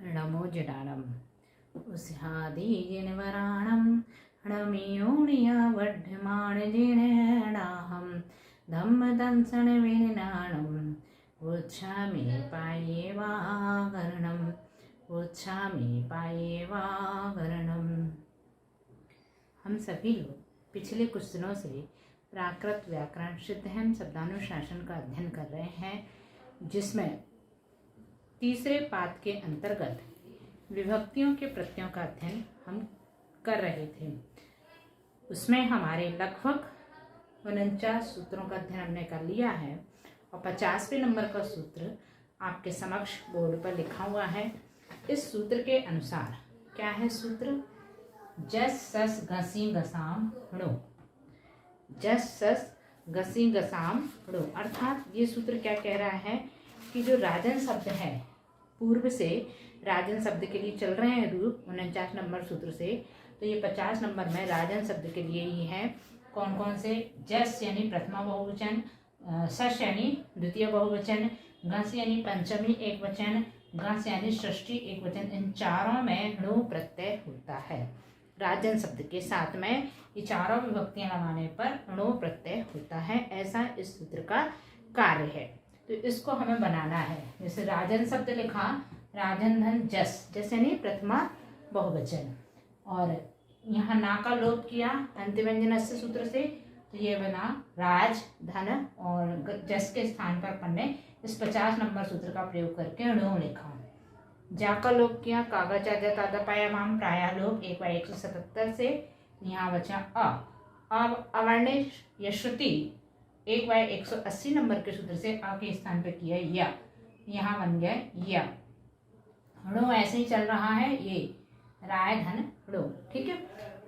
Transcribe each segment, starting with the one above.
णमो जडाणम् उस्यादीजिनवराणं णमियोनिया वड्ढमाणजिनेणाहं धम्मदंसनविनाणम् उच्छामि पायेवाकरणम् उच्छामि पायेवाकरणम्। हम सभी लोग पिछले कुछ दिनों से प्राकृत व्याकरण सिद्धहस्त शब्दानुशासन का अध्ययन कर रहे हैं, जिसमें तीसरे पाठ के अंतर्गत विभक्तियों के प्रत्ययों का अध्ययन हम कर रहे थे। उसमें हमारे लगभग 49 सूत्रों का अध्ययन हमने कर लिया है और 50वें नंबर का सूत्र आपके समक्ष बोर्ड पर लिखा हुआ है। इस सूत्र के अनुसार क्या है सूत्र? जस सस घसी घसाम णो। जस सस घसी घसाम णो, अर्थात ये सूत्र क्या कह रहा है कि जो राजन शब्द है, पूर्व से राजन शब्द के लिए चल रहे हैं रूप 49 नंबर सूत्र से, तो ये 50 नंबर में राजन शब्द के लिए ही है। कौन कौन से? जस यानी प्रथमा बहुवचन, सस यानी द्वितीय बहुवचन, घस यानी पंचमी एक वचन, घस यानी षष्ठी एक वचन। इन चारों में णो प्रत्यय होता है। राजन शब्द के साथ में ये चारों विभक्तियां लगाने पर णो प्रत्यय होता है। ऐसा इस सूत्र का कार्य है। तो इसको हमें बनाना है। जैसे राजन शब्द लिखा, राजन धन जस, जस यानी प्रथमा बहुवचन, और यहाँ ना का लोप किया अंत्यव्यंजन से सूत्र से, तो ये बना राज धन, और जस के स्थान पर अपन ने इस 50 नंबर सूत्र का प्रयोग करके णो लिखा। जा का लोप किया, कागा चाजा तादा पाया माम प्राया लोप 1/177 से, यहाँ बचा अ। अब अवर्ण या श्रुति 1/180 नंबर के सूत्र से आ के स्थान पे किया या, यहाँ बन गया या। णो ऐसे ही चल रहा है, ये राय धन णो। ठीक है।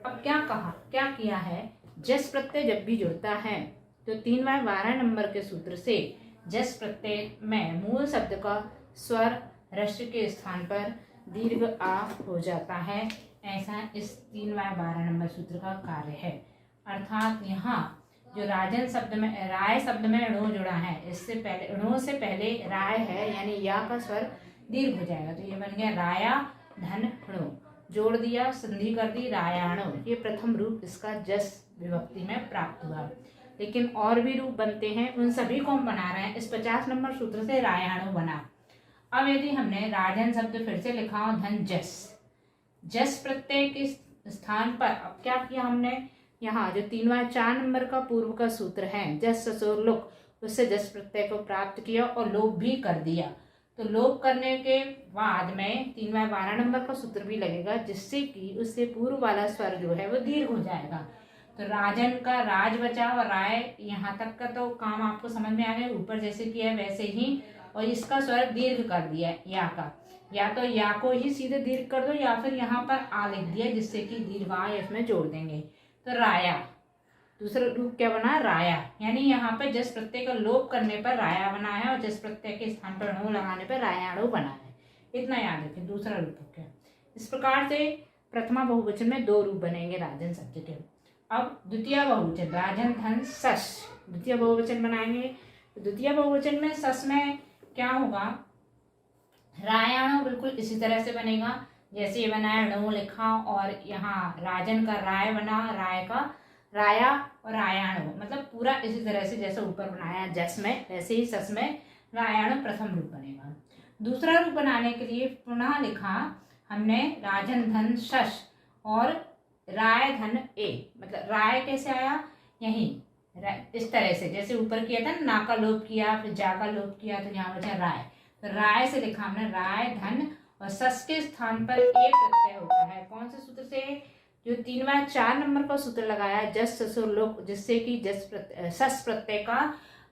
अब क्या कहा, क्या किया है? जस प्रत्यय जब भी जुड़ता है तो 3/12 नंबर के सूत्र से जस प्रत्यय में मूल शब्द का स्वर ह्रस्व के स्थान पर दीर्घ आ हो जाता है। ऐसा इस 3/12 नंबर सूत्र का कार्य है। अर्थात यहाँ जो राजन शब्द में, राय शब्द में णो जुड़ा है, इससे पहले णो से पहले राय है, यानी या का स्वर दीर्घ हो जाएगा, तो ये बन गया राया धन णो। जोड़ दिया, संधि कर दी, रायाणो। ये प्रथम रूप इसका जस विभक्ति में प्राप्त हुआ। लेकिन और भी रूप बनते हैं, उन सभी को हम बना रहे हैं। इस 50 नंबर सूत्र से रायाणो बना। अब यदि हमने राजन शब्द फिर से लिखा हो धन जस, जस प्रत्यय के स्थान पर अब क्या किया हमने? यहाँ जो 3/4 नंबर का पूर्व का सूत्र है जस ससुर लुक, उससे जस प्रत्यय को प्राप्त किया और लोप भी कर दिया। तो लोप करने के बाद में 3/12 नंबर का सूत्र भी लगेगा, जिससे कि उससे पूर्व वाला स्वर जो है वो दीर्घ हो जाएगा। तो राजन का राज बचा और राय, यहाँ तक का तो काम आपको समझ में आ गया। ऊपर जैसे किया वैसे ही, और इसका स्वर दीर्घ कर दिया या का, या तो या को ही सीधे दीर्घ कर दो या फिर यहाँ पर आ लिख दिया, जिससे कि दीर्घ आ इसमें जोड़ देंगे। तो राया, दूसरा रूप क्या बना? राया, यानी यहाँ पे जस प्रत्यय का लोप करने पर राया बना है और जस प्रत्यय के स्थान पर णो लगाने पर रायाणो बना है। इतना याद रखें। दूसरा रूप क्या? इस प्रकार से प्रथमा बहुवचन में 2 रूप बनेंगे राजन शब्द के। अब द्वितीय बहुवचन, राजन धन सस, द्वितीय बहुवचन बनाएंगे। द्वितीय बहुवचन में सस में क्या होगा? रायाणो बिल्कुल इसी तरह से बनेगा जैसे ये बनाया, णो लिखा और यहाँ राजन का राय बना, राय का राया और रायाणो, मतलब पूरा इसी तरह से जैसे ऊपर बनाया जस में, वैसे ही सस में रायाणो प्रथम रूप बनेगा। दूसरा रूप बनाने के लिए पुनः लिखा हमने राजन धन शश और राय धन ए, मतलब राय कैसे आया? यही इस तरह से जैसे ऊपर किया था ना का लोप किया, फिर जा का लोप किया, तो यहाँ बचा राय। तो राय से लिखा हमने राय धन, और सस के स्थान पर ए प्रत्यय होता है। कौन से सूत्र से? जो 3/4 नंबर का सूत्र लगाया जस ससुर लोप, जिससे कि सस प्रत्यय का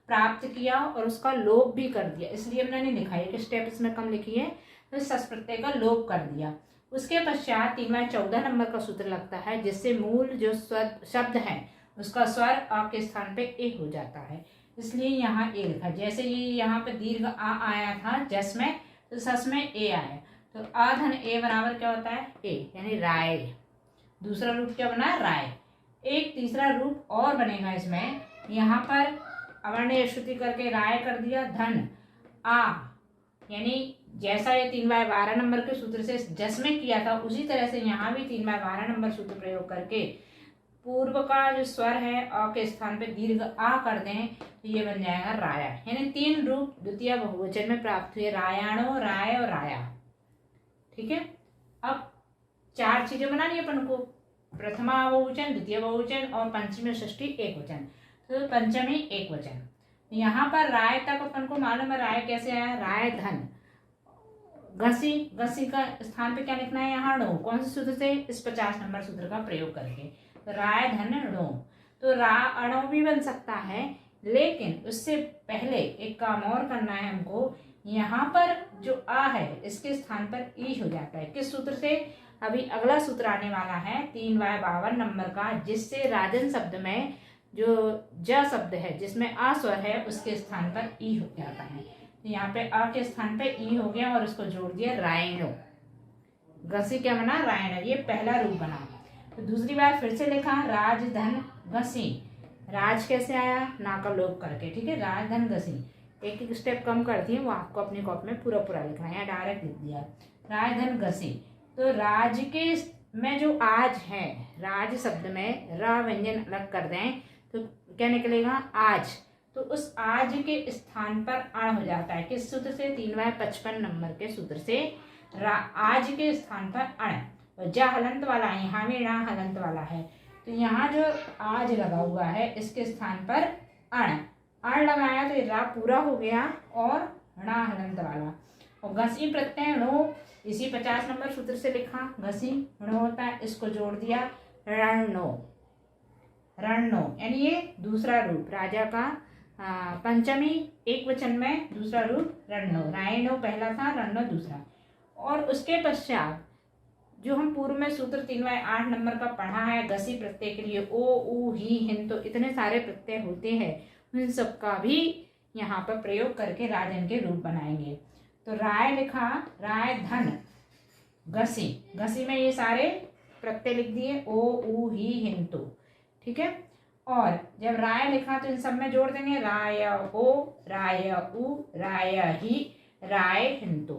प्राप्त किया और उसका लोप भी कर दिया। इसलिए हमने नहीं लिखा है कि स्टेप इसमें कम लिखी है, तो सस प्रत्यय का लोप कर दिया। उसके पश्चात 3/14 नंबर का सूत्र लगता है, जिससे मूल जो शब्द है उसका स्वर आ के स्थान पे ए हो जाता है। इसलिए यहाँ ए लिखा। जैसे ये यहाँ पे दीर्घ आ आया था जस में, तो सस में ए आया, तो आ धन ए बराबर क्या होता है? ए, यानी राय। दूसरा रूप क्या बना? राय। एक तीसरा रूप और बनेगा इसमें, यहाँ पर अवर्ण श्रुति करके राय कर दिया, धन आ यानी जैसा ये 3/12 नंबर के सूत्र से जस में किया था उसी तरह से यहाँ भी 3/12 नंबर सूत्र प्रयोग करके पूर्व का जो स्वर है अ के स्थान पे दीर्घ आ कर दें तो ये बन जाएगा राया। यानी 3 रूप द्वितीय बहुवचन में प्राप्त हुए, रायाणो, राय और राया। ठीक है, अब 4 चीजें बनानी है अपन को, प्रथमा बहुवचन, द्वितीय बहुवचन और पंचमी षष्ठी एक वचन। तो पंचमी एक वचन, यहाँ पर राय तक अपन को मालूम है राय कैसे आया, राय धन। घसी, घसी का स्थान पे क्या लिखना है यहाँ णो, कौन से सूत्र से, इस 50 नंबर सूत्र का प्रयोग करके। तो राय धन णो, तो रा अणो भी बन सकता है, लेकिन उससे पहले एक काम और करना है हमको। यहाँ पर जो आ है इसके स्थान पर ई हो जाता है, किस सूत्र से, अभी अगला सूत्र आने वाला है 3/52 नंबर का, जिससे राजन शब्द में जो ज शब्द है जिसमें आ स्वर है उसके स्थान पर ई हो जाता है। तो यहाँ पे अ के स्थान पे ई हो गया और उसको जोड़ दिया रायणो। घसी क्या बना, रायणो, ये पहला रूप बना। तो दूसरी बार फिर से लिखा राजधन घसी, राज कैसे आया, ना का लोप करके। ठीक है, राजधन घसी, एक एक स्टेप कम कर दिए, वो आपको अपनी कॉपी में पूरा पूरा लिखना है, यहाँ डायरेक्ट लिख दिया राजधन घसी। तो राज के में जो आज है, राज शब्द में र व्यंजन अलग कर दें तो क्या निकलेगा, आज। तो उस आज के स्थान पर अण हो जाता है, किस सूत्र से, 3/55 नंबर के सूत्र से आज के स्थान पर अण। और जा हलंत वाला है, यहाँ भी णा हलंत वाला है, तो यहाँ जो आज लगा हुआ है इसके स्थान पर अण, अण लगाया तो ये रा पूरा हो गया और णा हलंत वाला। और घसी प्रत्यय णो, इसी 50 नंबर सूत्र से लिखा, घसी णो होता है, इसको जोड़ दिया रणनो, रणनो, यानी ये दूसरा रूप राजा का पंचमी एक वचन में दूसरा रूप रणनो, रायनो पहला था, रणनो दूसरा। और उसके पश्चात जो हम पूर्व में सूत्र 3/8 नंबर का पढ़ा है, घसी प्रत्यय के लिए ओ, उ, ही, हिन, तो इतने सारे प्रत्यय होते हैं, उन सबका भी यहाँ पर प्रयोग करके राजन के रूप बनाएंगे। तो राय लिखा, राय धन घसी, घसी में ये सारे प्रत्यय लिख दिए, ओ, उ, ही, हिन, तो। ठीक है, और जब राय लिखा तो इन सब में जोड़ देंगे राय ओ, राय उ, राय ही, राय हिंतो।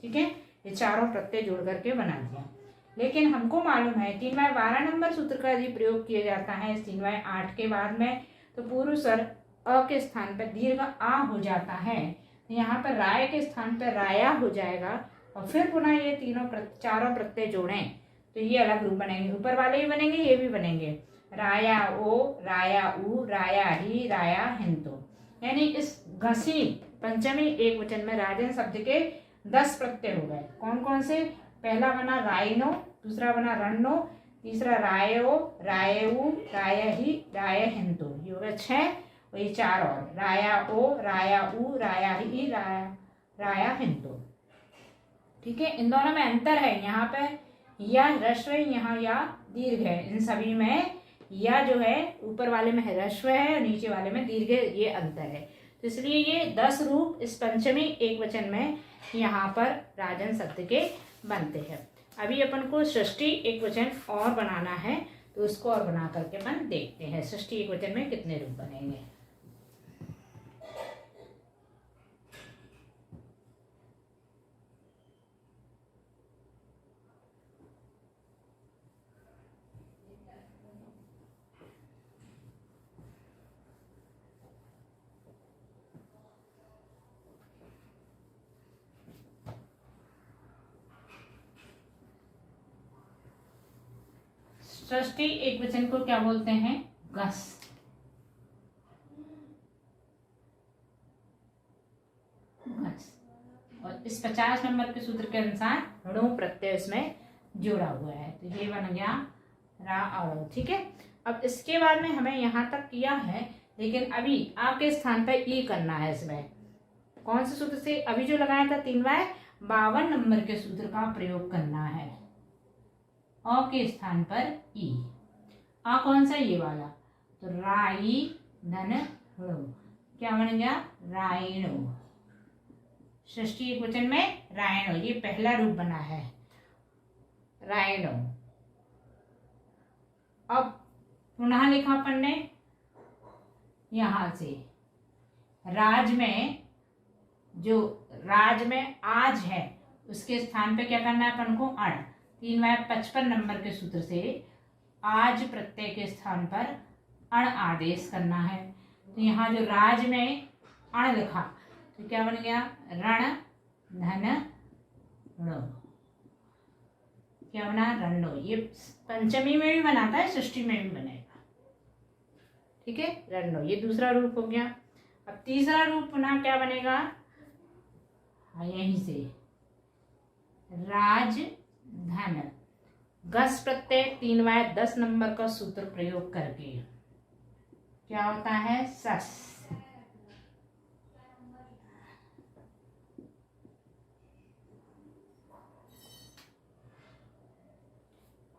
ठीक है, ये चारों प्रत्यय जोड़ करके बना दिया। लेकिन हमको मालूम है 3/12 नंबर सूत्र का यदि प्रयोग किया जाता है 3/8 के बाद में, तो पूर्व स्वर अ के स्थान पर दीर्घ आ हो जाता है, तो यहाँ पर राय के स्थान पर राया हो जाएगा। और फिर पुनः ये चारों प्रत्यय जोड़ें तो ये अलग रूप बनेंगे, ऊपर वाले भी बनेंगे, ये भी बनेंगे, राया ओ, राया उ, राया ही, राया हिंतो। यानी इस घसी पंचमी एक वचन में राजन शब्द के 10 प्रत्यय हो गए। कौन कौन से, पहला बना रायनो, दूसरा बना रणनो, तीसरा रायो, रायऊ, रायही, राय हिंतो, ये हो गया 6। और ये 4 और, राया ओ, राया उ, राया ही, राया हिंतो। ठीक है, इन दोनों में अंतर है, यहाँ पे या ह्रस्व है, यहाँ या दीर्घ है, इन सभी में या जो है ऊपर वाले में ह्रस्व है और नीचे वाले में दीर्घ है, ये अंतर है। तो इसलिए ये 10 रूप इस पंचमी एक वचन में यहाँ पर राजन शब्द के बनते हैं। अभी अपन को षष्ठी एक वचन और बनाना है, तो उसको और बना करके अपन देखते हैं षष्ठी एक वचन में कितने रूप बनेंगे। षष्ठी एक वचन को क्या बोलते हैं, घस। घस, और इस 50 नंबर के सूत्र के अनुसार णो प्रत्यय इसमें जोड़ा हुआ है, तो ये बन गया रा अणो। ठीक है, अब इसके बाद में हमें यहाँ तक किया है, लेकिन अभी आपके स्थान पर ई करना है। इसमें कौन से सूत्र से, अभी जो लगाया था 3/52 नंबर के सूत्र का प्रयोग करना है। अ के स्थान पर ई, आ कौन सा, ये वाला, तो राई धन णो, क्या बन गया, रायणो। षष्ठी एक वचन में रायणो, ये पहला रूप बना है रायणो। अब पुनः लिखा अपन ने यहां से राज में जो राज में आज है उसके स्थान पे क्या करना है अपन को? अण। 3y55 नंबर के सूत्र से आज प्रत्यय के स्थान पर अण आदेश करना है। तो यहाँ जो राज में अण लिखा तो क्या बन गया? रण धन णो। क्या बना? रणो। ये पंचमी में भी बनाता है, षष्ठी में भी बनेगा। ठीक है, रणो। ये दूसरा रूप हो गया। अब तीसरा रूप पुनः क्या बनेगा? यहीं से राज धन गस प्रत्यय 3y10 नंबर का सूत्र प्रयोग करके क्या होता है? सस।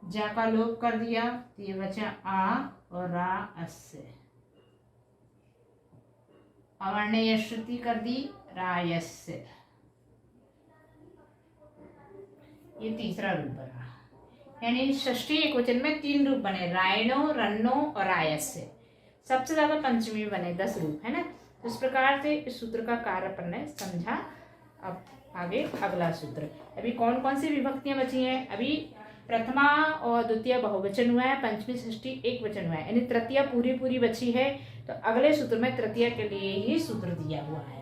जा का लोप कर दिया तो ये बचा आ और रा अस से। अवर्णीय श्रुति कर दी रायस से। ये तीसरा रूप बना। यानी षष्ठी एक वचन में 3 रूप बने, रायनो, रन्नो और रायस से। सबसे ज्यादा पंचमी बने 10 रूप, है ना। तो इस प्रकार से इस सूत्र का कार्य अपन ने समझा। अब आगे अगला सूत्र। अभी कौन कौन सी विभक्तियां बची हैं? अभी प्रथमा और द्वितीय बहुवचन हुआ है, पंचमी षष्ठी एक वचन हुआ है, यानी तृतीय पूरी पूरी बची है। तो अगले सूत्र में तृतीय के लिए ही सूत्र दिया हुआ है।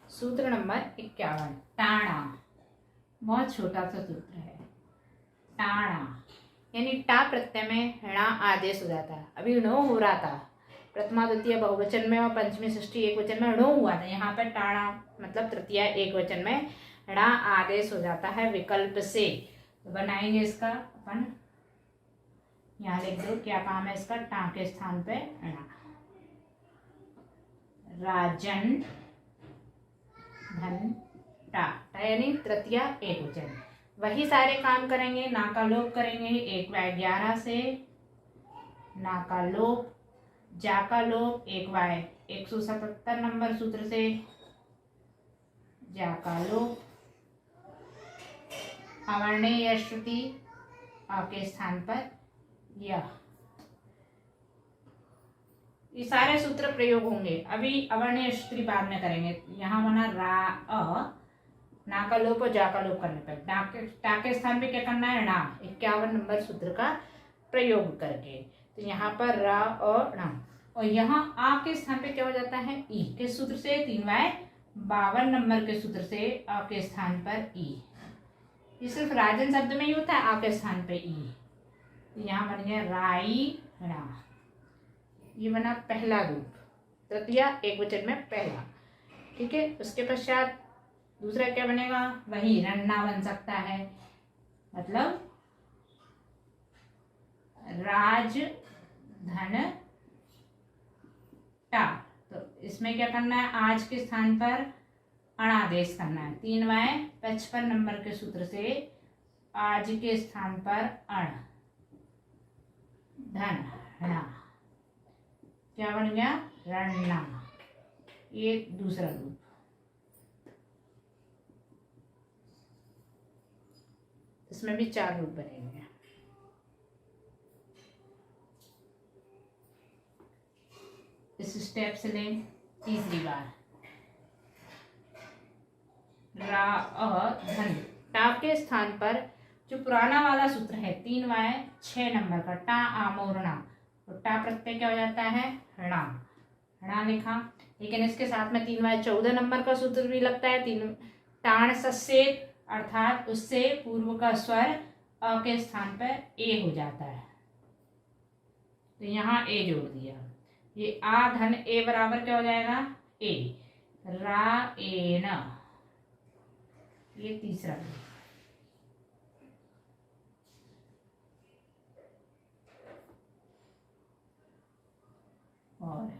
सूत्र नंबर 51, टाणा। बहुत छोटा सा सूत्र है। टाणा यानी टा प्रत्यय में णा आदेश हो जाता है। अभी णो हो रहा था प्रथमा द्वितीय बहुवचन में और पंचमी षष्ठी एक वचन में णो हुआ था। यहाँ पर टाणा मतलब तृतीय एक वचन में णा आदेश हो जाता है विकल्प से। तो बनाएंगे इसका अपन, यहाँ लिख दो क्या काम है इसका? टा के स्थान पे णा। राजन धन टा, यानी तृतीय एक वचन। वही सारे काम करेंगे। ना का लोप करेंगे 1y11 से, ना का लोप, जा का लोप 1y 177 नंबर सूत्र से, जा का लोप, अवर्णीय श्रुति अ के स्थान पर यह। ये सारे सूत्र प्रयोग होंगे। अभी अवर्णीय श्रुति बाद में करेंगे। यहाँ बना रा अ, ना का लोप और जा का लोप करने पर टा के स्थान पे क्या करना है? णा। 51 नंबर सूत्र का प्रयोग करके। तो यहाँ पर रा और णा, और यहाँ आ के स्थान पे क्या हो जाता है? ई। किस सूत्र से? 3y52 नंबर के सूत्र से आ के स्थान पर ई। ये सिर्फ राजन शब्द में ही होता है, आ के स्थान पे ई। तो यहाँ बन गया राई णा। ये बना पहला रूप, तृतीय एक वचन में पहला। ठीक है, उसके पश्चात दूसरा क्या बनेगा? वही रन्ना बन सकता है, मतलब राज धन टा। तो इसमें क्या करना है? आज के स्थान पर अणादेश करना है। 3y55 नंबर के सूत्र से आज के स्थान पर अण धन णा। क्या बन गया? रन्ना। ये दूसरा रूप। इसमें भी 4 रूप बनेंगे। इस स्टेप से लें तीसरी बार। रा अ धन टा के स्थान पर जो पुराना वाला सूत्र है 3y6 नंबर का टा आमोरणा, तो टा प्रत्यय क्या हो जाता है? णा। णा लिखा। लेकिन इसके साथ में 3y14 नंबर का सूत्र भी लगता है। 3 टाण ससेत, अर्थात उससे पूर्व का स्वर अ के स्थान पर ए हो जाता है। तो यहाँ ए जोड़ दिया। ये आ धन ए बराबर क्या हो जाएगा? ए। रा ए न। ये तीसरा। और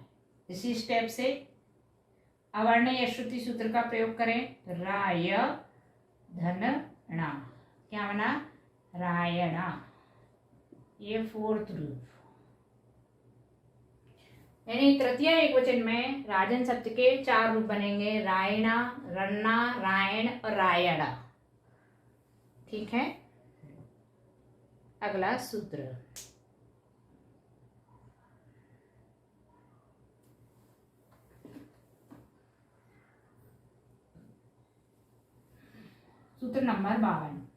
इसी स्टेप से अवर्णीय श्रुति सूत्र का प्रयोग करें। राय धन क्या बना? रायणा। ये फोर्थ रूप। यानी तृतीय एकवचन में राजन शब्द के 4 रूप बनेंगे, रायणा, रन्ना, रायण और रायणा। ठीक है। अगला सूत्र। सूत्र नंबर 52।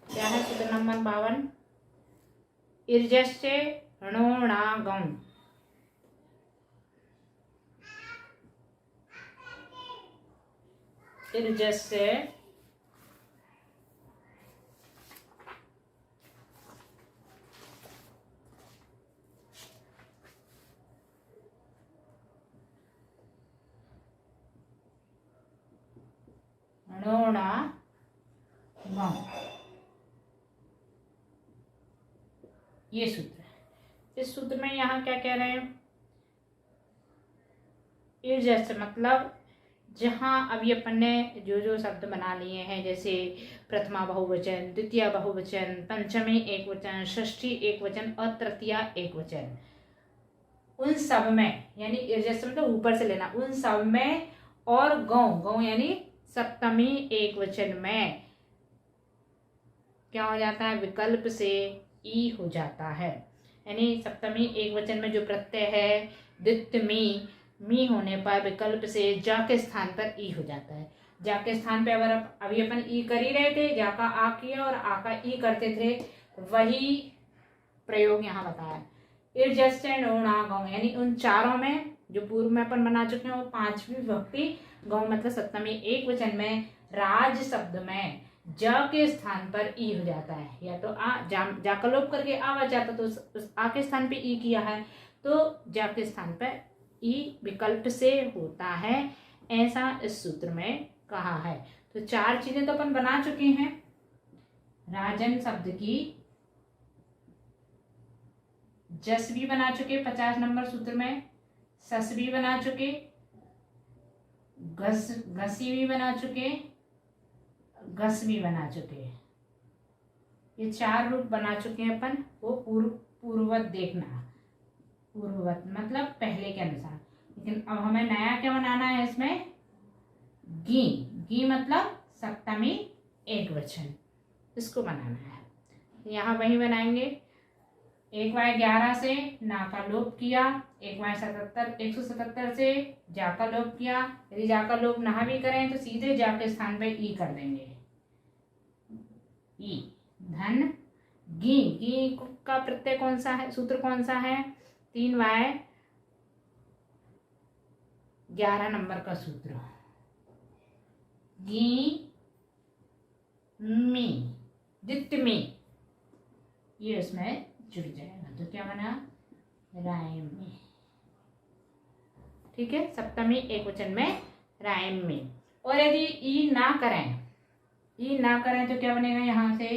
क्या है सूत्र नंबर 52? ईर्जस्य णोणागम। ईर्जस्य णोणागम, ये सूत्र है। इस सूत्र में यहाँ क्या कह रहे हैं? ईर्जस्य मतलब जहाँ अभी अपन ने जो जो शब्द बना लिए हैं, जैसे प्रथमा बहुवचन, द्वितीय बहुवचन, पंचमी एकवचन, षष्ठी एकवचन और तृतीया एकवचन, उन सब में, यानी ईर्जस्य मतलब ऊपर से लेना, उन सब में और गौ यानी सप्तमी एकवचन में क्या हो जाता है? विकल्प से ई हो जाता है। यानी सप्तमी एकवचन में जो प्रत्यय है द्वित्व मी होने पर विकल्प से जा के स्थान पर ई हो जाता है। जा के स्थान पे अगर अभी अपन ई कर ही रहे थे, जा का आ किया और आ का ई करते थे, वही प्रयोग यहाँ बताया। ईर्जस्य णोणागम, यानी उन चारों में जो पूर्व में अपन बना चुके हैं, वो 5वीं विभक्ति गौ मतलब सप्तमी एकवचन में राज शब्द में ज के स्थान पर ई हो जाता है। या तो जा का लोप करके आ बच जाता, तो उस आ के स्थान पे ई किया है, तो जा के स्थान पर ई विकल्प से होता है, ऐसा इस सूत्र में कहा है। तो 4 चीजें तो अपन बना चुके हैं। राजन शब्द की जस भी बना चुके 50 नंबर सूत्र में, सस भी बना चुके, घसी भी बना चुके, घस भी बना चुके। ये 4 रूप बना चुके हैं अपन। वो पूर्ववत देखना, पूर्ववत मतलब पहले के अनुसार। लेकिन अब हमें नया क्या बनाना है इसमें? गी मतलब सप्तमी एकवचन, इसको बनाना है। यहाँ वही बनाएंगे। 1/11 से ना का लोप किया, 177 से जा का लोप किया। यदि जा का लोप ना भी करें तो सीधे जा के स्थान पे ई कर देंगे। ई धन गी का प्रत्यय कौन सा है? सूत्र कौन सा है? 3/11 नंबर का सूत्र। गी मी दित्य में, ये उसमें जुड़ जाएगा, तो क्या बना? रायम में। ठीक है, सप्तमी एकवचन में रायम में। और यदि ई ना करें तो क्या बनेगा? यहाँ से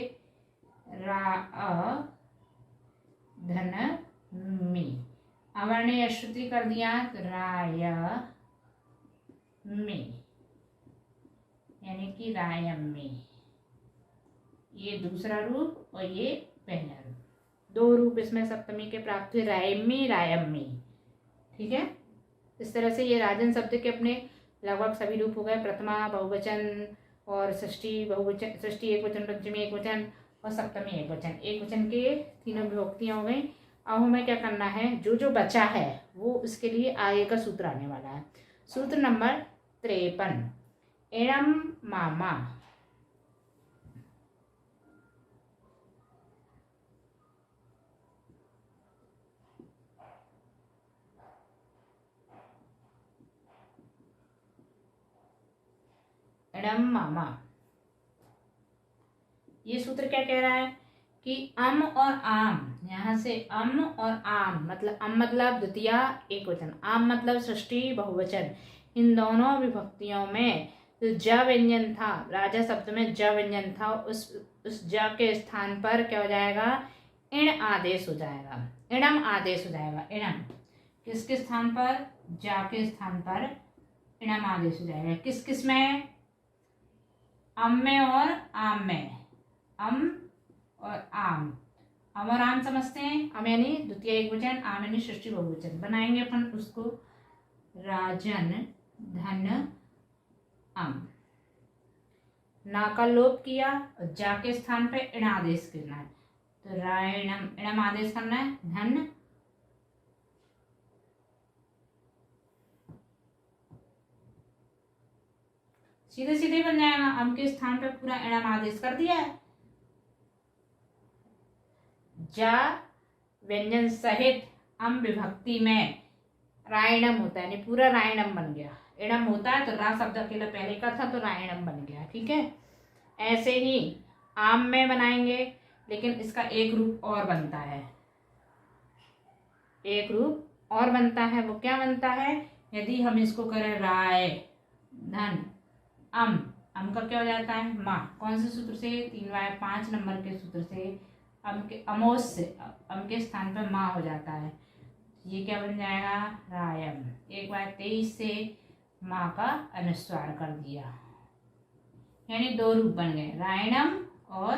रा धन मी, अवर्ण श्रुति कर दिया तो राय में, यानी कि रायम में। ये दूसरा रूप और ये पहला रूप, 2 रूप इसमें सप्तमी के प्राप्त हुए, रायम में। ठीक है, इस तरह से ये राजन शब्द के अपने लगभग सभी रूप हो गए। प्रथमा बहुवचन और षष्ठी बहुवचन, षष्ठी एकवचन, पंचमी एकवचन और सप्तमी एकवचन के तीनों विभक्तियां हो गई। अब हमें क्या करना है? जो जो बचा है वो इसके लिए आगे का सूत्र आने वाला है। सूत्र नंबर 53। एणम मामा। एणम मामा, ये सूत्र क्या कह रहा है कि अम और आम, यहाँ से अम और आम मतलब अम मतलब द्वितीय एकवचन, आम मतलब षष्ठी बहुवचन, इन दोनों विभक्तियों में तो ज व्यंजन था, राजा शब्द में ज व्यंजन था, उस ज के स्थान पर क्या हो जाएगा, इण आदेश हो जाएगा, इणम आदेश हो जाएगा। इणम किसके स्थान पर, जा के स्थान पर इणम आदेश हो जाएगा। किस किस में, अम में और आम में, अम और आम, अम और आम समझते हैं। अम यानी द्वितीय एकवचन, आम यानी षष्ठी बहुवचन। बनाएंगे अपन उसको, राजन धन अम, ना का लोप किया और जा के स्थान पे इण आदेश करना है, तो रायणम, इणम आदेश करना है, धन सीधे सीधे बन जाएगा। अम के स्थान पे पूरा इणम आदेश कर दिया है। जा व्यंजन सहित अम विभक्ति में रायणम होता है, यानी पूरा रायणम बन गया। इणम होता है तो रा शब्द अकेला पहले का था तो रायणम बन गया, ठीक है। ऐसे ही आम में बनाएंगे, लेकिन इसका एक रूप और बनता है, एक रूप और बनता है। वो क्या बनता है, यदि हम इसको करें राय धन अम, अम का क्या हो जाता है, माँ। कौन से सूत्र से, 3/5 नंबर के सूत्र से, अम के अमोस से, अम के स्थान पर माँ हो जाता है। ये क्या बन जाएगा, रायम। 1/23 से माँ का अनुस्वार कर दिया, यानी दो रूप बन गए, रायणम और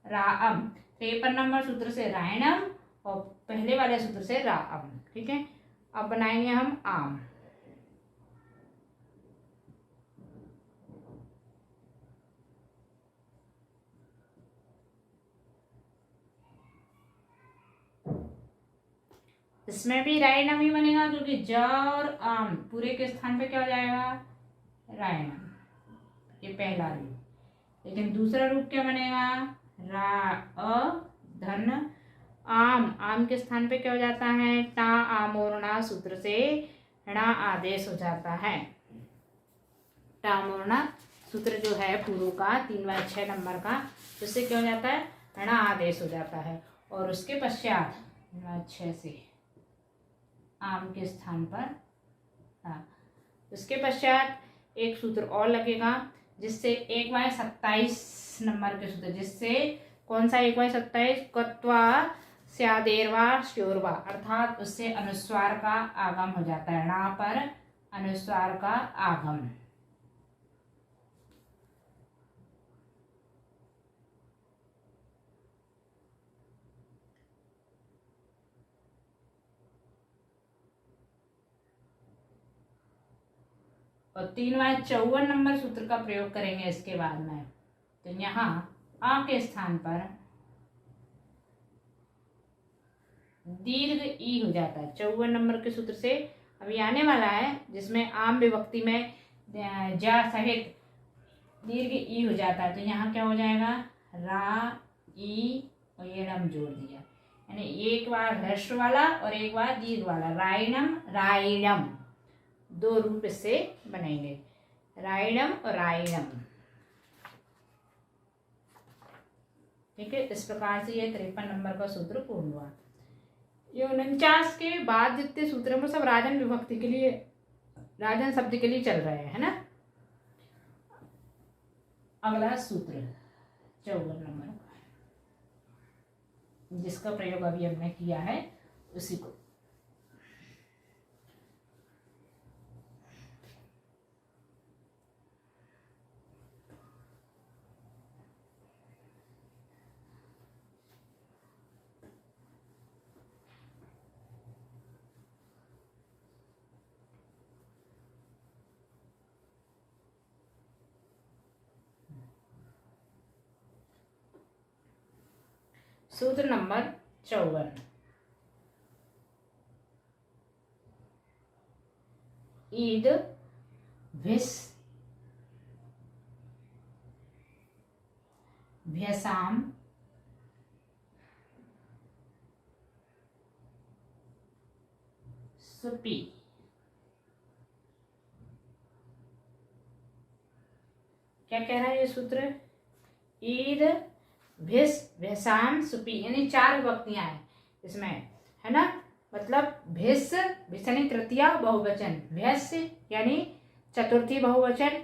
राअम। 53 नंबर सूत्र से रायणम और पहले वाले सूत्र से राअम, ठीक है। अब बनाएंगे हम आम। इसमें भी रायणम ही बनेगा, क्योंकि ज और आम पूरे के स्थान पे क्या हो जाएगा, रायणम, ये पहला रूप। लेकिन दूसरा रूप क्या बनेगा, रा धन आम, आम के स्थान पे क्या हो जाता है, टा आमोरणा सूत्र से णा आदेश हो जाता है। टामोरणा सूत्र जो है पूर्व का 3/6 नंबर का, उससे क्या हो जाता है, णा आदेश हो जाता है। और उसके पश्चात 6 से आम के स्थान पर, हाँ, उसके पश्चात एक सूत्र और लगेगा, जिससे 1/27 नंबर के सूत्र, जिससे कौन सा 1/27, क्त्वा स्यादेरवा श्योरवा, अर्थात उससे अनुस्वार का आगम हो जाता है, णा पर अनुस्वार का आगम। और 3/54 नंबर सूत्र का प्रयोग करेंगे इसके बाद में, तो यहाँ आ के स्थान पर दीर्घ ई हो जाता है 54 नंबर के सूत्र से। अभी आने वाला है जिसमें आम विभक्ति में जा सहित दीर्घ ई हो जाता है, तो यहाँ क्या हो जाएगा, रा ई और ये रम जोड़ दिया, यानी एक बार ह्रस्व वाला और एक बार दीर्घ वाला, रायणम रायणम, दो रूप इससे बनेंगे, रायणम और रायणम, ठीक है। इस प्रकार से ये 53 नंबर का सूत्र पूर्ण हुआ। ये 49 के बाद जितने सूत्र हैं वो सब राजन विभक्ति के लिए, राजन शब्द के लिए चल रहे हैं, है ना। अगला सूत्र 54 नंबर का, जिसका प्रयोग अभी हमने किया है उसी को, सूत्र नंबर 54, ईद भिस भ्यसाम सुपी। क्या कह रहा है ये सूत्र, ईद भिस भ्यसाम सुपी, यानी 4 विभक्तियां हैं इसमें, है ना। मतलब भिस, भिस यानी तृतीया बहुवचन, भ्यस यानी चतुर्थी बहुवचन,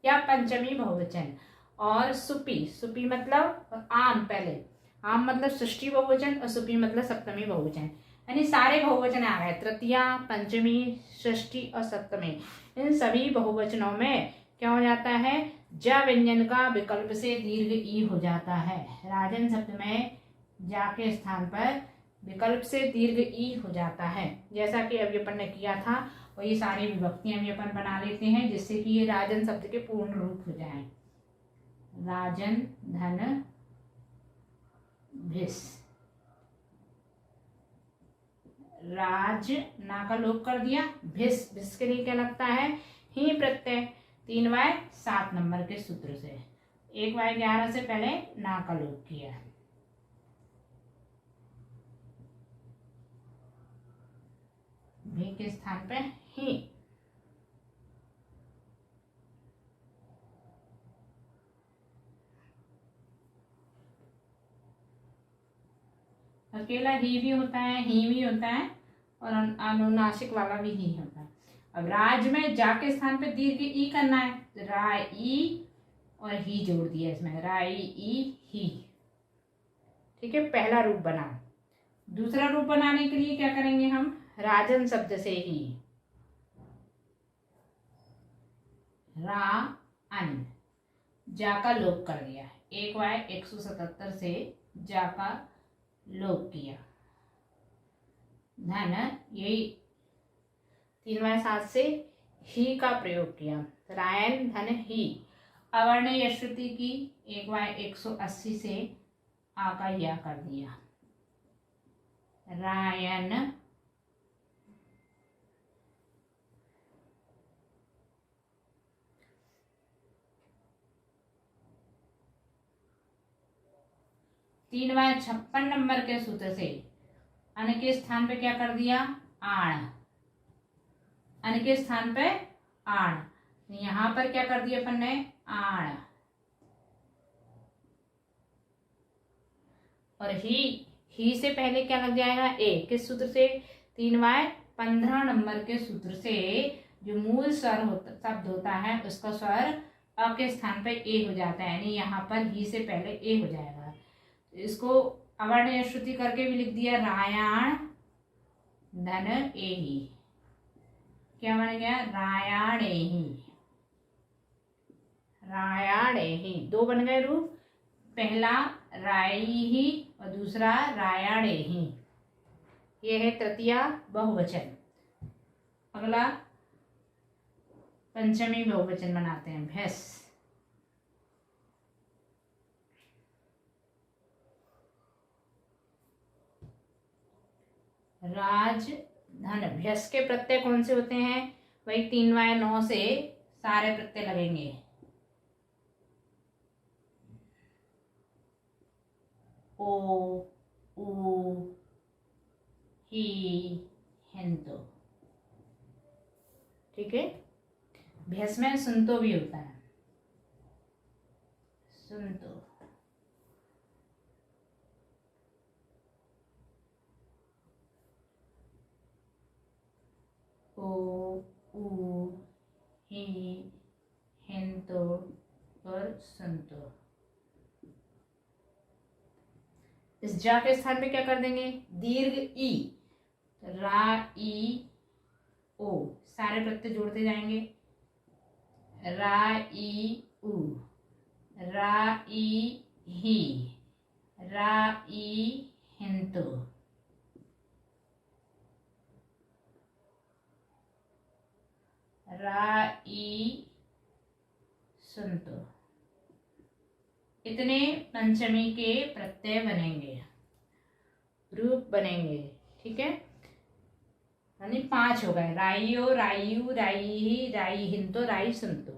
या पंचमी बहुवचन। और सुपी, सुपी मतलब आम, पहले आम मतलब षष्ठी बहुवचन और सुपी मतलब सप्तमी बहुवचन, यानी सारे बहुवचन आ गए, तृतीया, पंचमी, षष्ठी और सप्तमी। इन सभी बहुवचनों में क्या हो जाता है, ज व्यंजन का विकल्प से दीर्घ ई हो जाता है। राजन शब्द में जा के स्थान पर विकल्प से दीर्घ ई हो जाता है। जैसा कि अभी अपन ने किया था वही सारी विभक्तियां भी अपन बना लेते हैं जिससे कि ये राजन शब्द के पूर्ण रूप हो जाएं। राजन, धन, भिस। राज ना का लोप कर दिया, भिस, भिस के लिए क्या लगता है, ही प्रत्यय 3/7 नंबर के सूत्र से। 1/11 से पहले ना का लोप किया। भी के स्थान पे ही। अकेला ही भी होता है, ही भी होता है और अनुनासिक वाला भी ही होता है। अब राज में जा के स्थान पे दीर्घ ई करना है, राई और ही जोड़ दिया इसमें, राई ई ही। ठीक है, पहला रूप बना। दूसरा रूप बनाने के लिए क्या करेंगे हम, राजन शब्द से ही, रा अन, जा का लोप कर दिया, 1/177 से जा का लोप किया। धन, यही 3/7 से ही का प्रयोग किया, रायन, धन, ही। अवर्ण यश्रुति की 1/180 से आ का या कर दिया, रायन, तीन बार 56 नंबर के सूत्र से अन के स्थान पे क्या कर दिया, आण, अन के स्थान पे आण, यहां पर क्या कर दिया अपन ने, आण। और ही से पहले क्या लग जाएगा, ए, किस सूत्र से, 3/15 नंबर के सूत्र से। जो मूल स्वर होता, शब्द होता है उसका स्वर अ के स्थान पे ए हो जाता है, यानी यहाँ पर ही से पहले ए हो जाएगा। इसको अवर्ण श्रुति करके भी लिख दिया, रायाण, धन, ए ही। क्या बन गया, रायाण ए ही, रायाण ए ही। दो बन गए रूप, पहला राई ही और दूसरा रायाण ए ही। ये है तृतीया बहुवचन। अगला पंचमी बहुवचन बनाते हैं, भैंस। राज, धन, भ्यस के प्रत्यय कौन से होते हैं, वही 3/9 से सारे प्रत्यय लगेंगे। ओ, ऊ, ही, हिंतो। ठीक है, भ्यस में सुनतो भी होता है, सुनतो। ओ, ऊ, ही, हिंतो और सुनतो। इस जा के स्थान पे क्या कर देंगे, दीर्घ ई, रा, ई, ओ, सारे प्रत्यय जोड़ते जाएंगे, रा, ई, उ, रा, ई, ही, रा, ई, हिंतो, रा, ई, सुनतो। इतने पंचमी के प्रत्यय बनेंगे, रूप बनेंगे। ठीक है, यानी 5 हो गए, राइयो, राइयू, राई, राई हिंतो, राई सुनतो।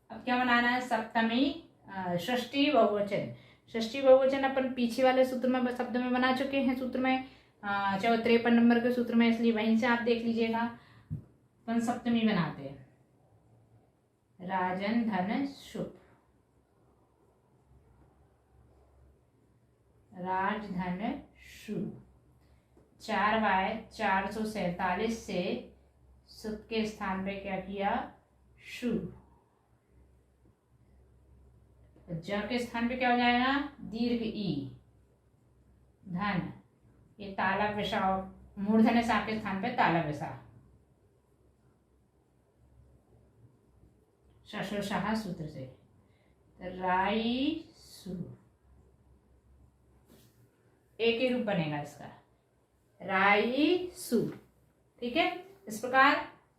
अब क्या बनाना है, सप्तमी, षष्ठी बहुवचन। षष्ठी बहुवचन अपन पीछे वाले सूत्र में, शब्द में बना चुके हैं, सूत्र में 53 नंबर के सूत्र में, इसलिए वहीं से आप देख लीजिएगा। अपन सप्तमी बनाते हैं, राजन, धन, शुभ, राज, धन, शुभ। 4/447 से सुख के स्थान पे क्या किया, शु। ज के स्थान पे क्या हो जाएगा? दीर्घ ई। धन, ये ताला विसा, मूर्धन्य सा के स्थान पे ताला विसा। शशोशाह सूत्र से राई सु, एक ही रूप बनेगा इसका, राई सु। ठीक है, इस प्रकार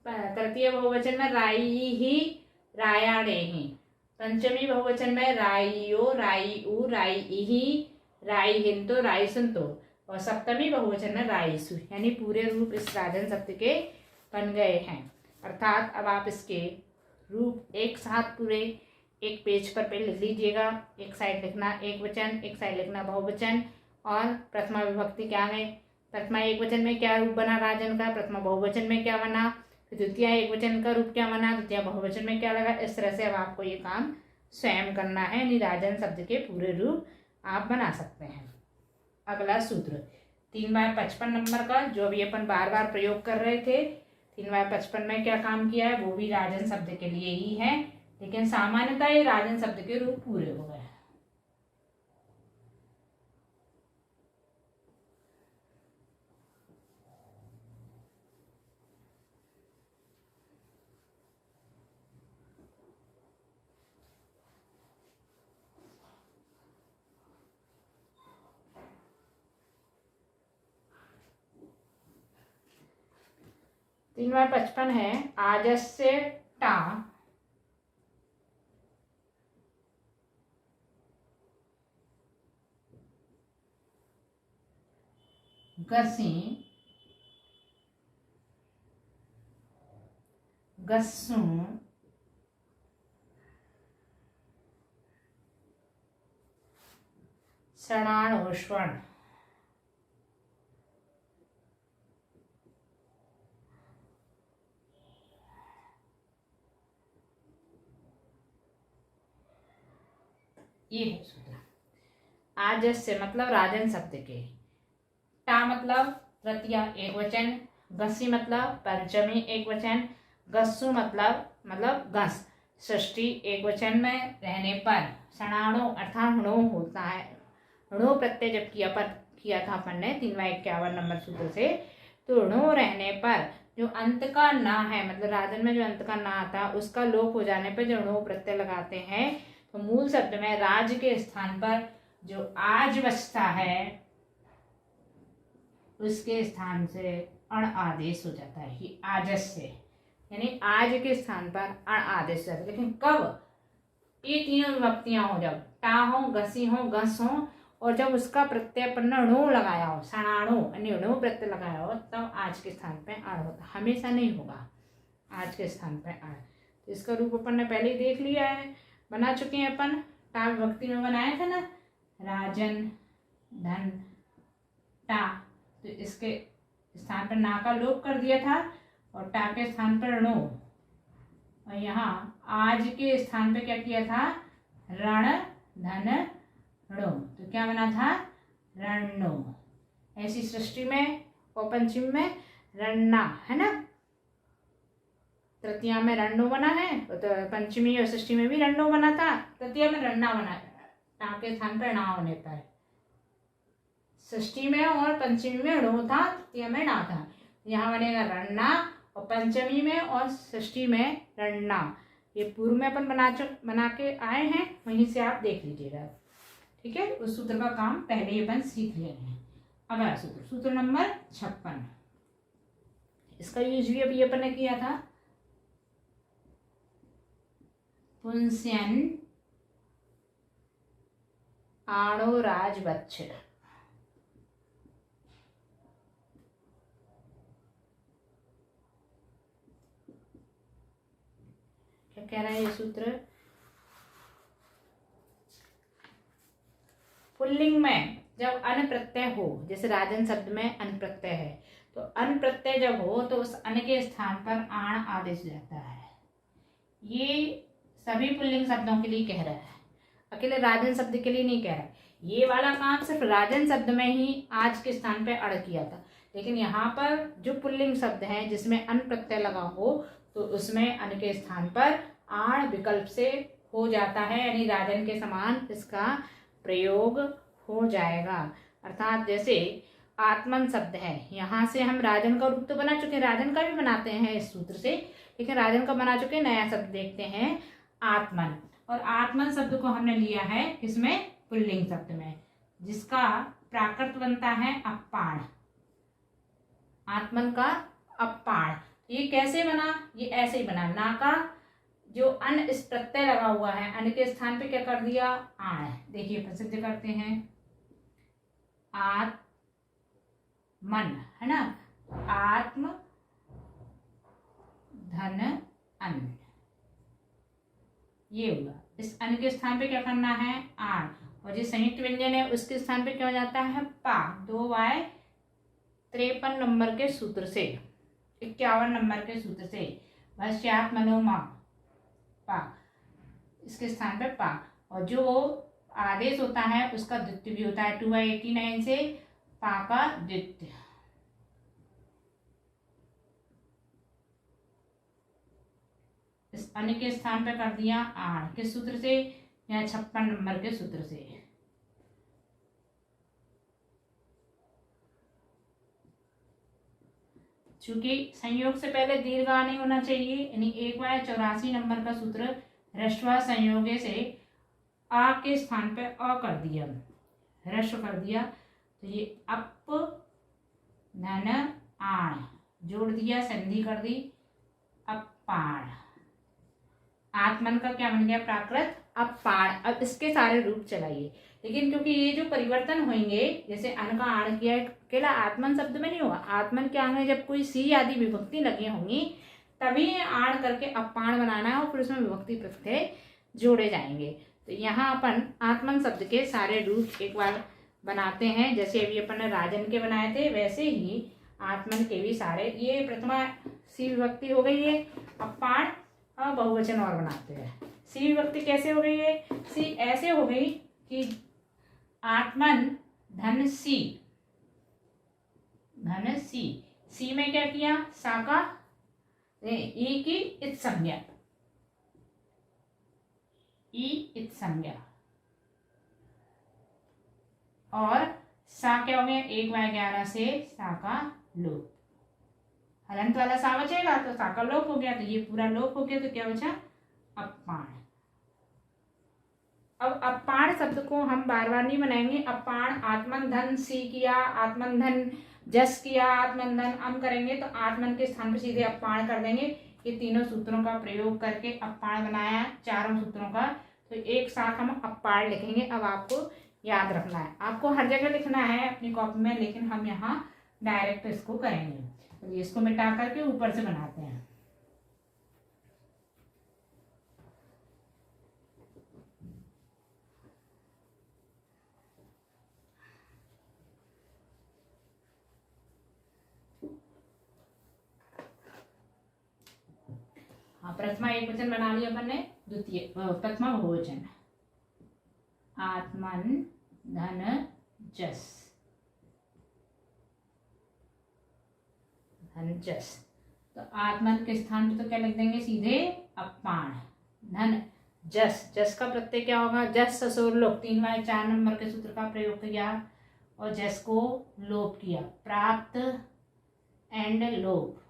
तृतीय बहुवचन में राई ही, रायाणे ही। पंचमी बहुवचन में राइयो, राइउ, राई ही, राई हिंतो, राई सुनतो। और सप्तमी बहुवचन में राईसु, यानी पूरे रूप इस राजन शब्द के बन गए हैं। अर्थात अब आप इसके रूप एक साथ पूरे एक पेज पर लिख लीजिएगा। एक साइड लिखना एक वचन, एक साइड लिखना बहुवचन। और प्रथमा विभक्ति क्या है, प्रथमा एक वचन में क्या रूप बना राजन का, प्रथमा बहुवचन में क्या बना, फिर द्वितीय एक वचन का रूप क्या बना, द्वितीय बहुवचन में क्या लगा। इस तरह से अब आपको ये काम स्वयं करना है, यानी राजन शब्द के पूरे रूप आप बना सकते हैं। अगला सूत्र 3/55 नंबर का, जो भी अपन बार बार प्रयोग कर रहे थे। 3/55 में क्या काम किया है, वो भी राजन शब्द के लिए ही है, लेकिन सामान्यतः ये राजन शब्द के रूप पूरे हो गए। 3/55 है आजस्य टा, गसी, गस्सू, सणाणु स्वर्ण। ये है सूत्र। आजस्य मतलब राजन शब्द के, टा मतलब तृतीय एक वचन, गसी मतलब पंचमी एक वचन, गस्सु मतलब गस षष्ठी एक वचन में रहने पर, सणाणु अर्थात णो होता है। णो प्रत्यय जब किया था अपन ने 3/51 नंबर सूत्र से, तो णो रहने पर जो अंत का ना है, मतलब राजन में जो अंत का ना आता उसका लोप हो जाने पर जो णो प्रत्यय लगाते हैं, तो मूल शब्द में राज के स्थान पर जो आज बचता है उसके स्थान से अण आदेश हो जाता है, ही आजस्य, यानी आज के स्थान पर अण आदेश हो जाता है। लेकिन कब? ये तीनों विभक्तियां हो, जब टा हो, गसी हो, गस हो, और जब उसका प्रत्यय पर णो लगाया हो, सणाणु यानी णो प्रत्यय लगाया हो, तब आज के स्थान पे अण होता। हमेशा नहीं होगा आज के स्थान पे अण। तो इसका रूप अपन ने पहले ही देख लिया है, बना चुके हैं अपन। टा विभक्ति में बनाया था ना, राजन, धन, टा, तो इसके स्थान पर ना का लोप कर दिया था और टा के स्थान पर णो, और यहाँ आज के स्थान पे क्या किया था, रण, धन, णो, तो क्या बना था, रणो। ऐसी सृष्टि में और पंचमी में रणना है ना, तृतीया में रणो बना है, तो पंचमी और षष्ठी में भी रणो बना था, तृतीया में रणना बना है, टा के स्थान पर ना होने पर। षष्ठी में और पंचमी में णो था, तृतीया में ना था, यहाँ बनेगा रणना, और पंचमी में और षष्ठी में रणना। ये पूर्व में अपन बना के आए हैं, वहीं से आप देख लीजिएगा। ठीक है, उस सूत्र का काम पहले ही अपन सीख लिए हैं। अगला सूत्र, सूत्र नंबर 56, इसका यूज भी अभी अपन ने किया था। पुंस्यन आणो राजवच्छ, क्या कह रहा है ये सूत्र, पुल्लिंग में जब अन प्रत्यय हो, जैसे राजन शब्द में अन प्रत्यय है, तो अन प्रत्यय जब हो तो उस अन के स्थान पर आण आदेश जाता है। ये सभी पुल्लिंग शब्दों के लिए कह रहा है, अकेले राजन शब्द के लिए नहीं कह रहा है। ये वाला काम सिर्फ राजन शब्द में ही आज के स्थान पर अड़ किया था, लेकिन यहाँ पर जो पुल्लिंग शब्द हैं जिसमें अन प्रत्यय लगा हो, तो उसमें अन के स्थान पर आण विकल्प से हो जाता है, यानी राजन के समान इसका प्रयोग हो जाएगा। अर्थात जैसे आत्मन शब्द है, यहाँ से हम राजन का रूप तो बना चुके हैं, राजन का भी बनाते हैं इस सूत्र से, लेकिन राजन का बना चुके, नया शब्द देखते हैं आत्मन। और आत्मन शब्द को हमने लिया है किसमें? पुल्लिंग शब्द में, जिसका प्राकृत बनता है अप्पाण। आत्मन का अप्पाण ये कैसे बना? ये ऐसे ही बना, ना का जो अन इस प्रत्यय लगा हुआ है, अन के स्थान पे क्या कर दिया? आण। देखिए प्रसिद्ध करते हैं, आत्मन, है ना, आत्म धन अन, ये हुआ। इस अन के स्थान पे क्या करना है? आण। और जो संयुक्त व्यंजन है उसके स्थान पे क्या हो जाता है? पा। 2y53 नंबर के सूत्र से, 51 नंबर के सूत्र से, भस्यात् मनोमा पा, इसके स्थान पे पा। और जो आदेश होता है उसका द्वित्व भी होता है, 2y89 से पा का द्वित्व। इस अन के स्थान पे कर दिया आण, किस सूत्र से? यहाँ 56 नंबर के सूत्र से। चूंकि संयोग से पहले दीर्घ आ नहीं होना चाहिए, यानी 1/84 नंबर का सूत्र ह्रस्व संयोगे से आ के स्थान पे अ कर दिया, ह्रस्व कर दिया, तो ये अप धन आण जोड़ दिया, संधि कर दी, अपाण। आत्मन का क्या बन गया? प्राकृत अपाण। अब इसके सारे रूप चलाइए, लेकिन क्योंकि ये जो परिवर्तन होंगे, जैसे अन का आण किया, अकेला आत्मन शब्द में नहीं होगा, आत्मन के आगे जब कोई सी आदि विभक्ति लगी होंगी तभी आण करके अपाण बनाना है, और फिर उसमें विभक्ति प्रत्यय जोड़े जाएंगे। तो यहाँ अपन आत्मन शब्द के सारे रूप एक बार बनाते हैं, जैसे अभी अपन ने राजन के बनाए थे, वैसे ही आत्मन के भी सारे। ये प्रथमा सी विभक्ति हो गई है, अपाण बहुवचन और बनाते हैं। सी विभक्ति कैसे हो गई है? सी ऐसे हो गई कि आत्मन धन सी, धन सी, सी में क्या किया? सा का ई की इत संज्ञा, ई इत संज्ञा, और सा क्या हो गया? 1/11 से सा का लोप, हलंत वाला सा बचेगा तो सा का लोप हो गया, तो ये पूरा लोप हो गया, तो क्या बचा? अपाण। अब अपाण शब्द को हम बार बार नहीं बनाएंगे। अपाण आत्मन धन सी किया, आत्मन धन जस किया, आत्मन धन अम करेंगे, तो आत्मन के स्थान पर सीधे अपाण कर देंगे। ये तीनों सूत्रों का प्रयोग करके अपाण बनाया, चारों सूत्रों का, तो एक साथ हम अपाण लिखेंगे। अब आपको याद रखना है, आपको हर जगह लिखना है अपनी कॉपी में, लेकिन हम यहाँ डायरेक्ट इसको करेंगे। तो इसको मिटा करके ऊपर से बनाते हैं। हाँ, प्रथमा एक वचन बना लिया अपन ने, द्वितीय प्रथमा बहुवचन, आत्मन धन जस, धन जस। तो आत्मन के स्थान पे तो क्या लिख देंगे? सीधे अपाण। धन जस, जस का प्रत्यय क्या होगा? जस ससुर लोप, 3/4 नंबर के सूत्र का प्रयोग किया और जस को लोप किया, प्राप्त एंड लोप,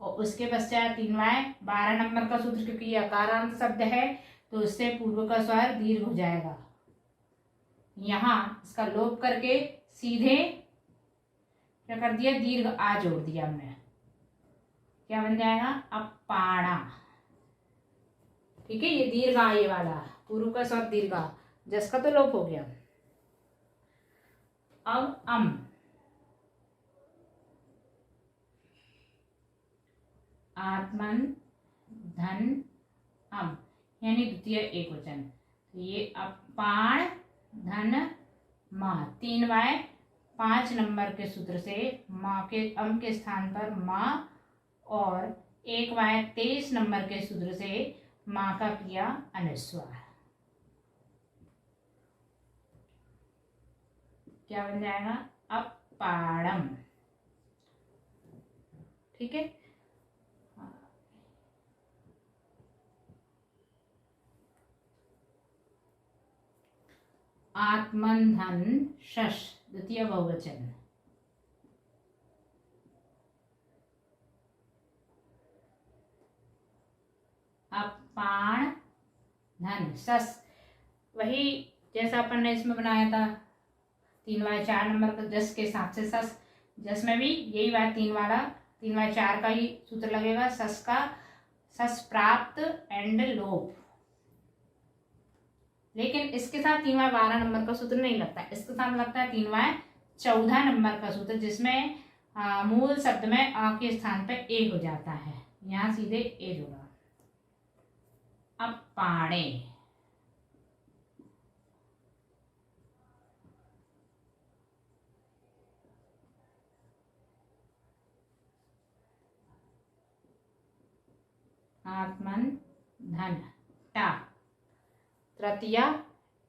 और उसके पश्चात 3/12 नंबर का सूत्र, क्योंकि ये अकारांत शब्द है तो उससे पूर्व का स्वर दीर्घ हो जाएगा। यहाँ इसका लोप करके सीधे क्या कर दिया? दीर्घ आ जोड़ दिया हमने, क्या बन जाएगा? अपाणा। ठीक है, ये दीर्घ आ, ये वाला पूर्व का स्वर दीर्घ आ, जस का तो लोप हो गया। अब अम, आत्मन धन अम, यानी द्वितीय एक वचन, तो ये अपाण धन माँ, 3/5 नंबर के सूत्र से माँ के अम के स्थान पर माँ, और 1/23 नंबर के सूत्र से माँ का किया अनुस्वार, क्या बन जाएगा? अपाणम। ठीक है, आत्मन धन शश द्वितीय बहुवचन। अपाण धन सस, वही जैसा अपन ने इसमें बनाया था 3/4 नंबर का जस के हिसाब से सस, जस में भी यही बात 3/4 का ही सूत्र लगेगा। सस का सस प्राप्त एंड लोप, लेकिन इसके साथ 3/12 नंबर का सूत्र नहीं लगता, इसके साथ लगता है 3/14 नंबर का सूत्र, जिसमें मूल शब्द में अ के स्थान पर ए हो जाता है, यहाँ सीधे ए जुड़ा। अब पाणे, आत्मन धन टा तृतीय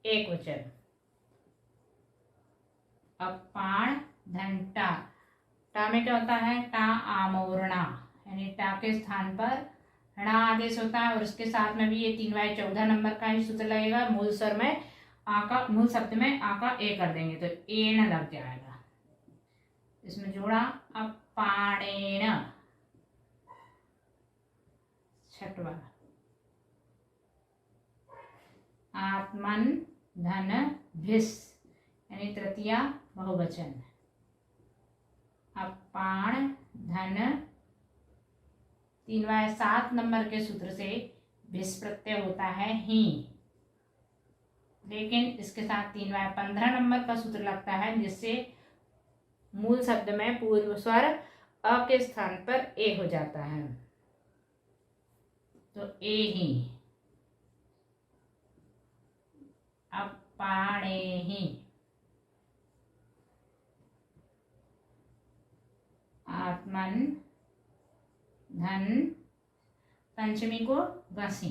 एक वचन। अपाण धन टा, टा में क्या होता है? टा आमोरणा, यानी टा के स्थान पर णा आदेश होता है, और उसके साथ में भी ये 3/14 नंबर का ही सूत्र लगेगा। मूल स्वर में आ का, मूल शब्द में आ का ए कर देंगे तो ए न लग जाएगा, इसमें जोड़ा। अपाणेन छठवा। आत्मन धन भिस, यानी तृतीया बहुवचन। अपाण धन 3/7 नंबर के सूत्र से भिस प्रत्यय होता है ही, लेकिन इसके साथ 3/15 नंबर का सूत्र लगता है, जिससे मूल शब्द में पूर्व स्वर अ के स्थान पर ए हो जाता है, तो ए ही। अपाणे ही, आत्मन धन पंचमी को घसी।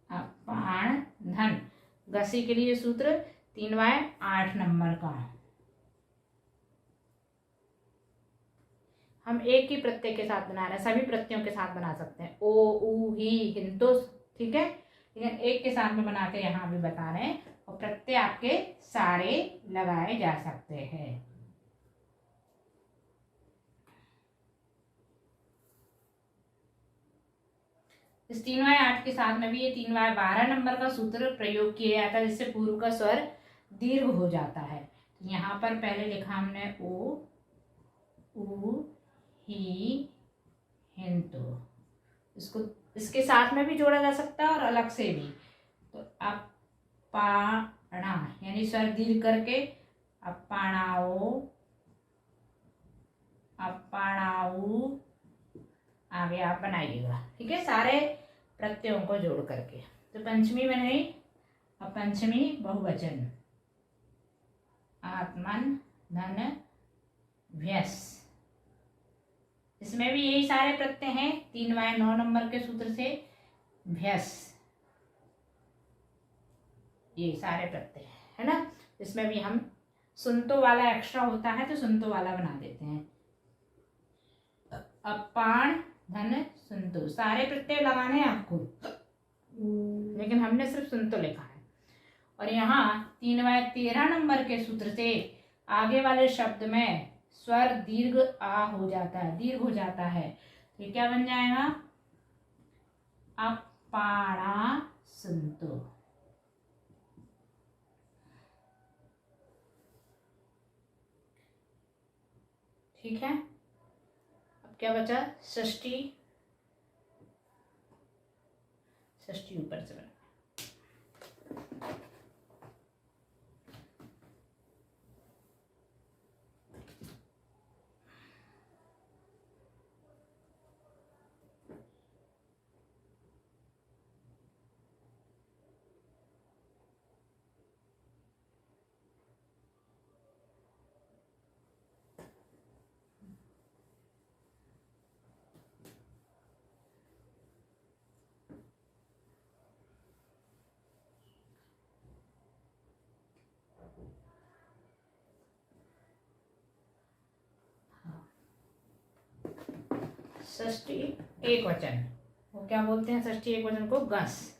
अपाण धन घसी के लिए सूत्र 3/8 नंबर का। हम एक ही प्रत्यय के साथ बना रहे हैं, सभी प्रत्ययों के साथ बना सकते हैं, ओ उ ही हिंतो, ठीक है, लेकिन एक के साथ में बना के यहाँ भी बता रहे हैं, और प्रत्यय आपके सारे लगाए जा सकते हैं। इस 3/8 के साथ में भी ये 3/12 नंबर का सूत्र प्रयोग किया जाता है, जिससे पूर्व का स्वर दीर्घ हो जाता है। यहाँ पर पहले लिखा हमने ओ उ ही हिंतो, इसको इसके साथ में भी जोड़ा जा सकता है और अलग से भी। तो अपाणा, यानी स्वर दीर्घ करके अपाणाओ, अपाणाऊ आगे आप बनाइएगा, ठीक है, सारे प्रत्ययों को जोड़ करके। तो पंचमी बन गई। अब पंचमी बहुवचन। आत्मन धन व्यस, इसमें भी यही सारे प्रत्यय हैं 3/9 नंबर के सूत्र से भ्यस, ये सारे प्रत्यय है ना। इसमें भी हम सुनतो वाला एक्स्ट्रा होता है तो सुनतो वाला बना देते हैं। अपाण धन सुनतो, सारे प्रत्यय लगाने हैं आपको, लेकिन हमने सिर्फ सुनतो लिखा है। और यहाँ 3/13 नंबर के सूत्र से आगे वाले शब्द में स्वर दीर्घ आ हो जाता है, दीर्घ हो जाता है, तो क्या बन जाएगा? अपाणा सुनतो। ठीक है, अब क्या बचा? षष्ठी, षष्ठी ऊपर से बना। षष्ठी एक वचन वो क्या बोलते हैं षष्ठी एकवचन को? गस।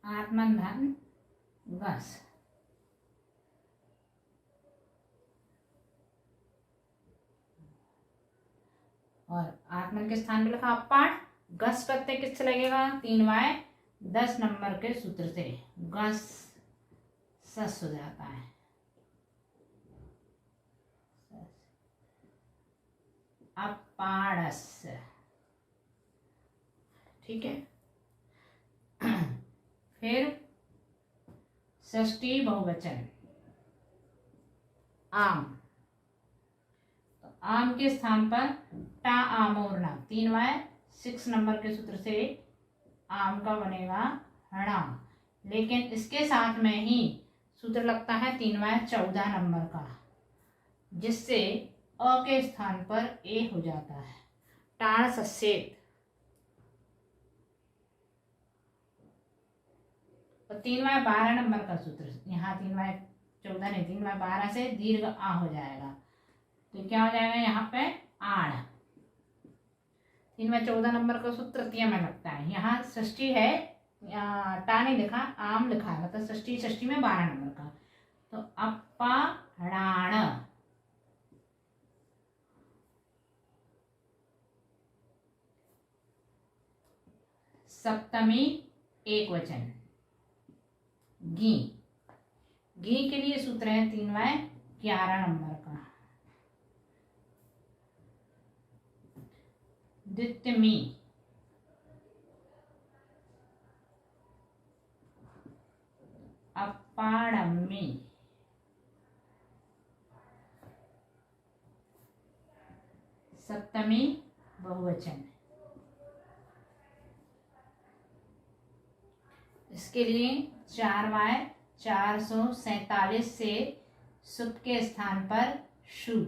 आत्मन धन गस। और आत्मन के स्थान पे लिखा अपाण। गस प्रत्यय किससे लगेगा? 3y 10 नंबर के सूत्र से गस सस हो जाता है। अपाणस। ठीक है। फिर षष्ठी बहुवचन आम। तो आम के स्थान पर टा आमोरना 3y 6 नंबर के सूत्र से आम का बनेगा हणा। लेकिन इसके साथ में ही सूत्र लगता है 3y 14 नंबर का, जिससे अ के स्थान पर ए हो जाता है। टाण सस्येत। और 3y 12 नंबर का सूत्र, यहाँ 3y 14 नहीं 3y 12 से दीर्घ आ हो जाएगा। तो क्या हो जाएगा यहाँ पे? आण। 3y 14 नंबर का सूत्र तृतीय में लगता है। यहाँ षष्ठी है, टा नहीं लिखा, आम लिखा है, मतलब षष्ठी में 12 नंबर का। तो अपाणाण। सप्तमी एकवचन गी। गी के लिए सूत्र है 3y 11 नंबर का। द्वितीयमी। अपाणमी। सप्तमी बहुवचन। इसके लिए 4y 447 से सुप के स्थान पर शु,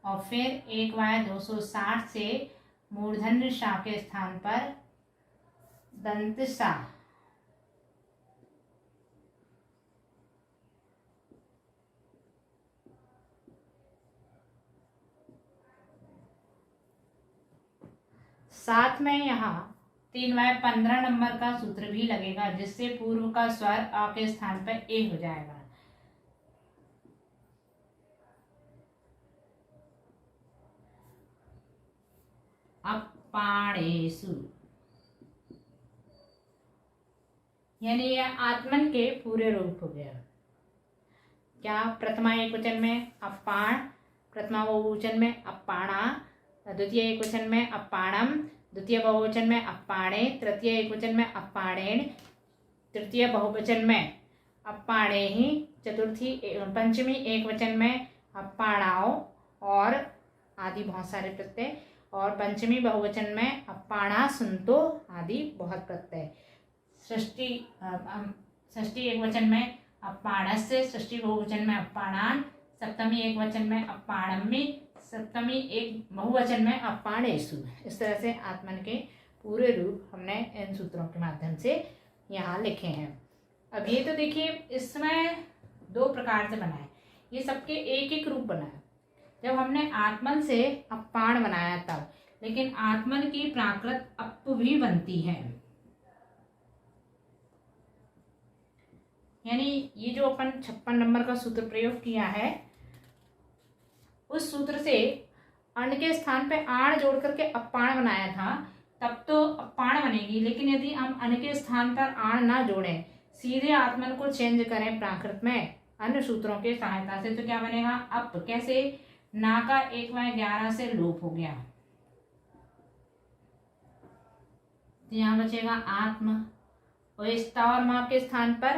और फिर 1y 260 से मूर्धन्य शा के स्थान पर दंत सा। साथ में यहाँ 3y 15 नंबर का सूत्र भी लगेगा, जिससे पूर्व का स्वर अ के स्थान पर ए हो जाएगा। अपाणेषु, यानी यह आत्मन के पूरे रूप हो गया। क्या? प्रथमा एकवचन में अपाण, प्रथमा बहुवचन में अपाणा, द्वितीय एकवचन में अपाणम, द्वितीय बहुवचन में अपाणे, तृतीय एकवचन में अपाणेन, तृतीय बहुवचन में अपाणेहि, चतुर्थी पंचमी एकवचन में अपाणाओ और आदि बहुत सारे प्रत्यय, और पंचमी बहुवचन में अपाणा सुनतो आदि बहुत प्रत्यय। षष्ठी एकवचन में अपाणस्य, षष्ठी बहुवचन में अपाणान, सप्तमी एकवचन में अपाणम्मि, सप्तमी एक बहुवचन में अपाणेषु। इस तरह से आत्मन के पूरे रूप हमने इन सूत्रों के माध्यम से यहाँ लिखे हैं। अब ये तो देखिए, इसमें 2 प्रकार से बना है, ये सबके एक एक रूप बना है। जब हमने आत्मन से अपाण बनाया तब, लेकिन आत्मन की प्राकृत अप भी बनती है। यानी ये जो अपन 56 नंबर का सूत्र प्रयोग किया है, उस सूत्र से अण के स्थान पे आण जोड़ करके अपाण बनाया था, तब तो अपाण बनेगी। लेकिन यदि हम अण के स्थान पर आण ना जोड़ें, सीधे आत्मन को चेंज करें प्राकृत में अन्य सूत्रों के सहायता से, तो क्या बनेगा? अप। कैसे? ना का 1y 11 से लोप हो गया, तो यहाँ बचेगा आत्म। और इस ता और माँ के स्थान पर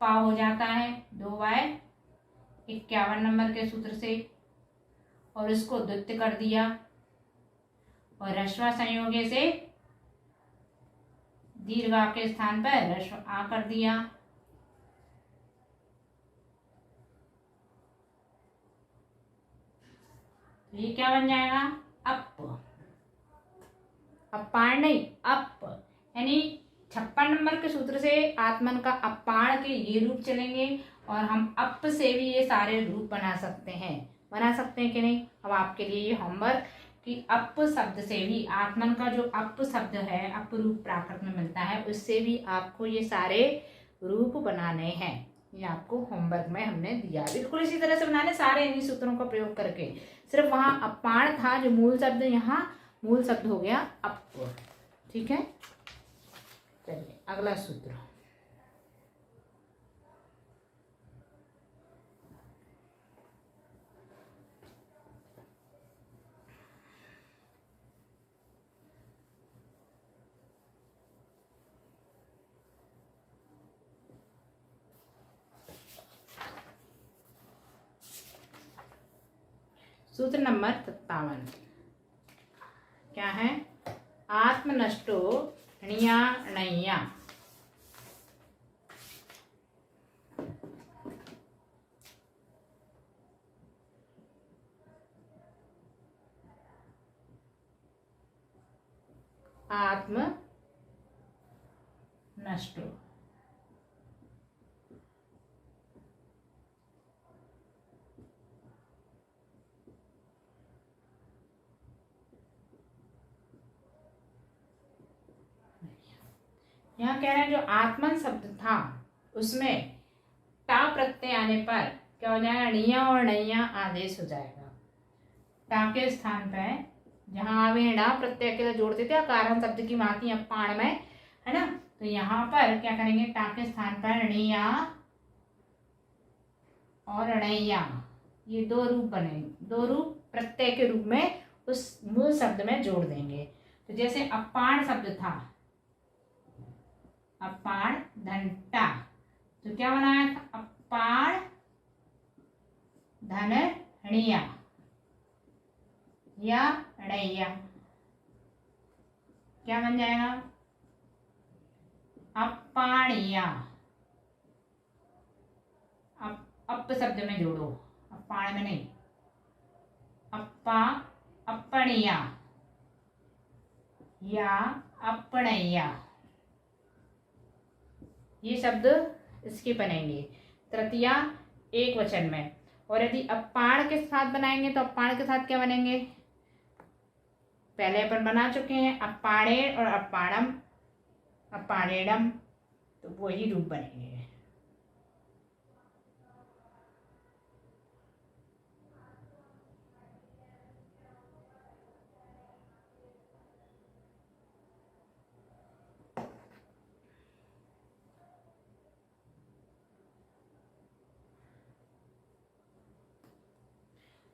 पा हो जाता है 2y 51 नंबर के सूत्र से, और इसको द्वित्य कर दिया, और रश्वा संयोगे से दीर्घ आ के स्थान पर रश्व आ कर दिया। तो ये क्या बन जाएगा? अप। अपाण नहीं, अप। यानी 56 नंबर के सूत्र से आत्मन का अपाण के ये रूप चलेंगे, और हम अप से भी ये सारे रूप बना सकते हैं कि नहीं? अब आपके लिए ये होमवर्क कि अप शब्द से भी आत्मन का जो अप शब्द है, अप रूप प्राकृत में मिलता है, उससे भी आपको ये सारे रूप बनाने हैं। ये आपको होमवर्क में हमने दिया, बिल्कुल इसी तरह से बनाने सारे इन्हीं सूत्रों का प्रयोग करके। सिर्फ वहां अपाण था जो मूल शब्द, यहाँ मूल शब्द हो गया अप। ठीक है, चलिए अगला सूत्र। सूत्र नंबर 57 क्या है? आत्मनष्टो णिया। आत्म नष्टो यहाँ कह रहे हैं जो आत्मन शब्द था उसमें टा प्रत्यय आने पर क्या हो जाएगा? णिया और नैया आदेश हो जाएगा। टा के स्थान पर जहां वे डा प्रत्यय के लिए जोड़ते थे कारण शब्द की भांति अपाण में, है ना, तो यहाँ पर क्या करेंगे? टा के स्थान पर णिया और णैया, ये दो रूप बनेंगे, दो रूप प्रत्यय के रूप में उस मूल शब्द में जोड़ देंगे। तो जैसे अपाण शब्द था, अपाण धनटा, तो क्या बनाया था? अपाण धन णिया या णैया, क्या बन जाएगा? अपाणिया। अप शब्द में जोड़ो, अपाण में नहीं, अप्पा अपणिया या अपणैया, ये शब्द इसके बनेंगे। तृतीया एक वचन में। और यदि अपाण के साथ बनाएंगे तो अपाण के साथ क्या बनेंगे? पहले अपन बना चुके हैं, अपाणेण और अपाणम, अपाणेणम, तो वही रूप बनेंगे।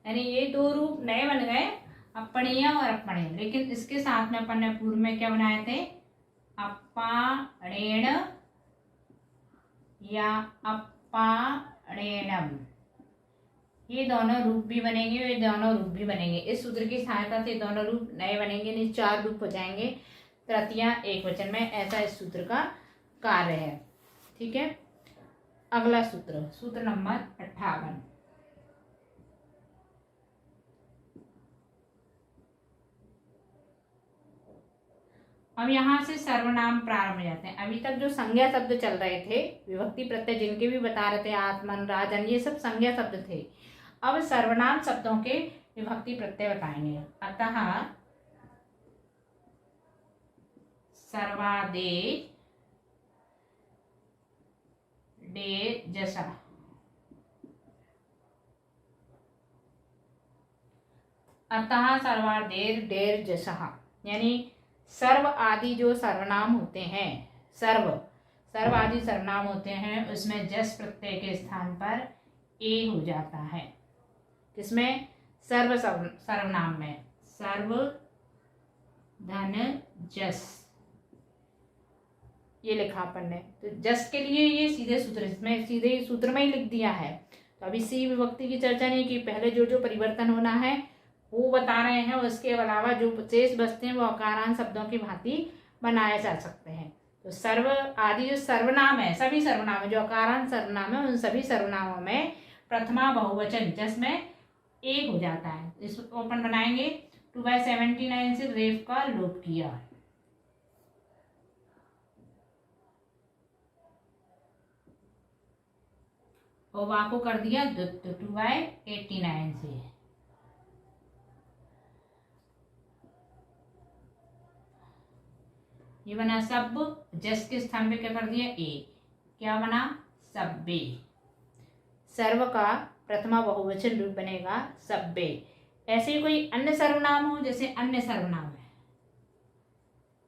यानी ये दो रूप नए बन गए, अपणीय और अपणेय। लेकिन इसके साथ में अपन ने पूर्व में क्या बनाए थे? अपाणेण या अपाणेणम, ये दोनों रूप भी बनेंगे, ये दोनों रूप भी बनेंगे। इस सूत्र की सहायता से दोनों रूप नए बनेंगे, नहीं चार रूप हो जाएंगे तृतीया एक वचन में। ऐसा इस सूत्र का कार्य है। ठीक है, अगला सूत्र, सूत्र नंबर 58। अब यहाँ से सर्वनाम प्रारंभ हो जाते हैं। अभी तक जो संज्ञा शब्द चल रहे थे, विभक्ति प्रत्यय जिनके भी बता रहे थे, आत्मन, राजन, ये सब संज्ञा शब्द थे। अब सर्वनाम शब्दों के विभक्ति प्रत्यय बताएंगे। अतः सर्वादे डे जसा, अतः सर्वादेर डेर जसा, यानी सर्व आदि जो सर्वनाम होते हैं, सर्व आदि सर्वनाम होते हैं, उसमें जस प्रत्यय के स्थान पर ए हो जाता है। किसमें? सर्वनाम में। सर्व धन जस, ये लिखा अपन ने। तो जस के लिए ये सीधे सूत्र, इसमें सीधे सूत्र में ही लिख दिया है। तो अभी सी विभक्ति की चर्चा नहीं की, पहले जो जो परिवर्तन होना है वो बता रहे हैं। उसके अलावा जो शेष बचते हैं वो अकारांत शब्दों की भांति बनाए जा सकते हैं। तो सर्व आदि जो सर्वनाम है, सभी सर्वनाम है, जो अकारांत सर्वनाम है, उन सभी सर्वनामों में प्रथमा बहुवचन जिसमें एक हो जाता है। इसको अपन बनाएंगे 2/79 से रेफ का लोप किया। और वा को कर दिया 2/89 से। ये बना सब, जस के स्थान पे क्या कर दिया ए, क्या बना सब्बे। सर्व का प्रथमा बहुवचन रूप बनेगा सब्बे। ऐसे ही कोई अन्य सर्वनाम हो, जैसे अन्य सर्वनाम है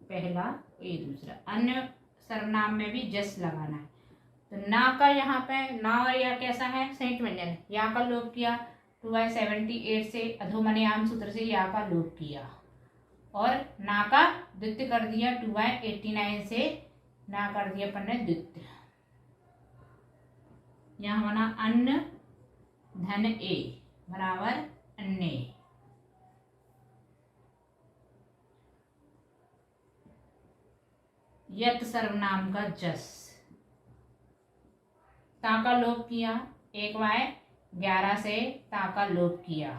पहला, ये दूसरा, अन्य सर्वनाम में भी जस लगाना है। तो ना का यहाँ पे ना और या कैसा है, संयुक्त व्यंजन, या का लोप किया 2/78 से, अधोमनयाम सूत्र से या का लोप किया, और ना का द्वित्य कर दिया 2/89 से, ना कर दिया अपन ने द्वित्य। यहाँ बना अन्न धन ए बराबर अन्य। यत सर्वनाम का जस, ता का लोप किया 1/11 से, ता का लोप किया,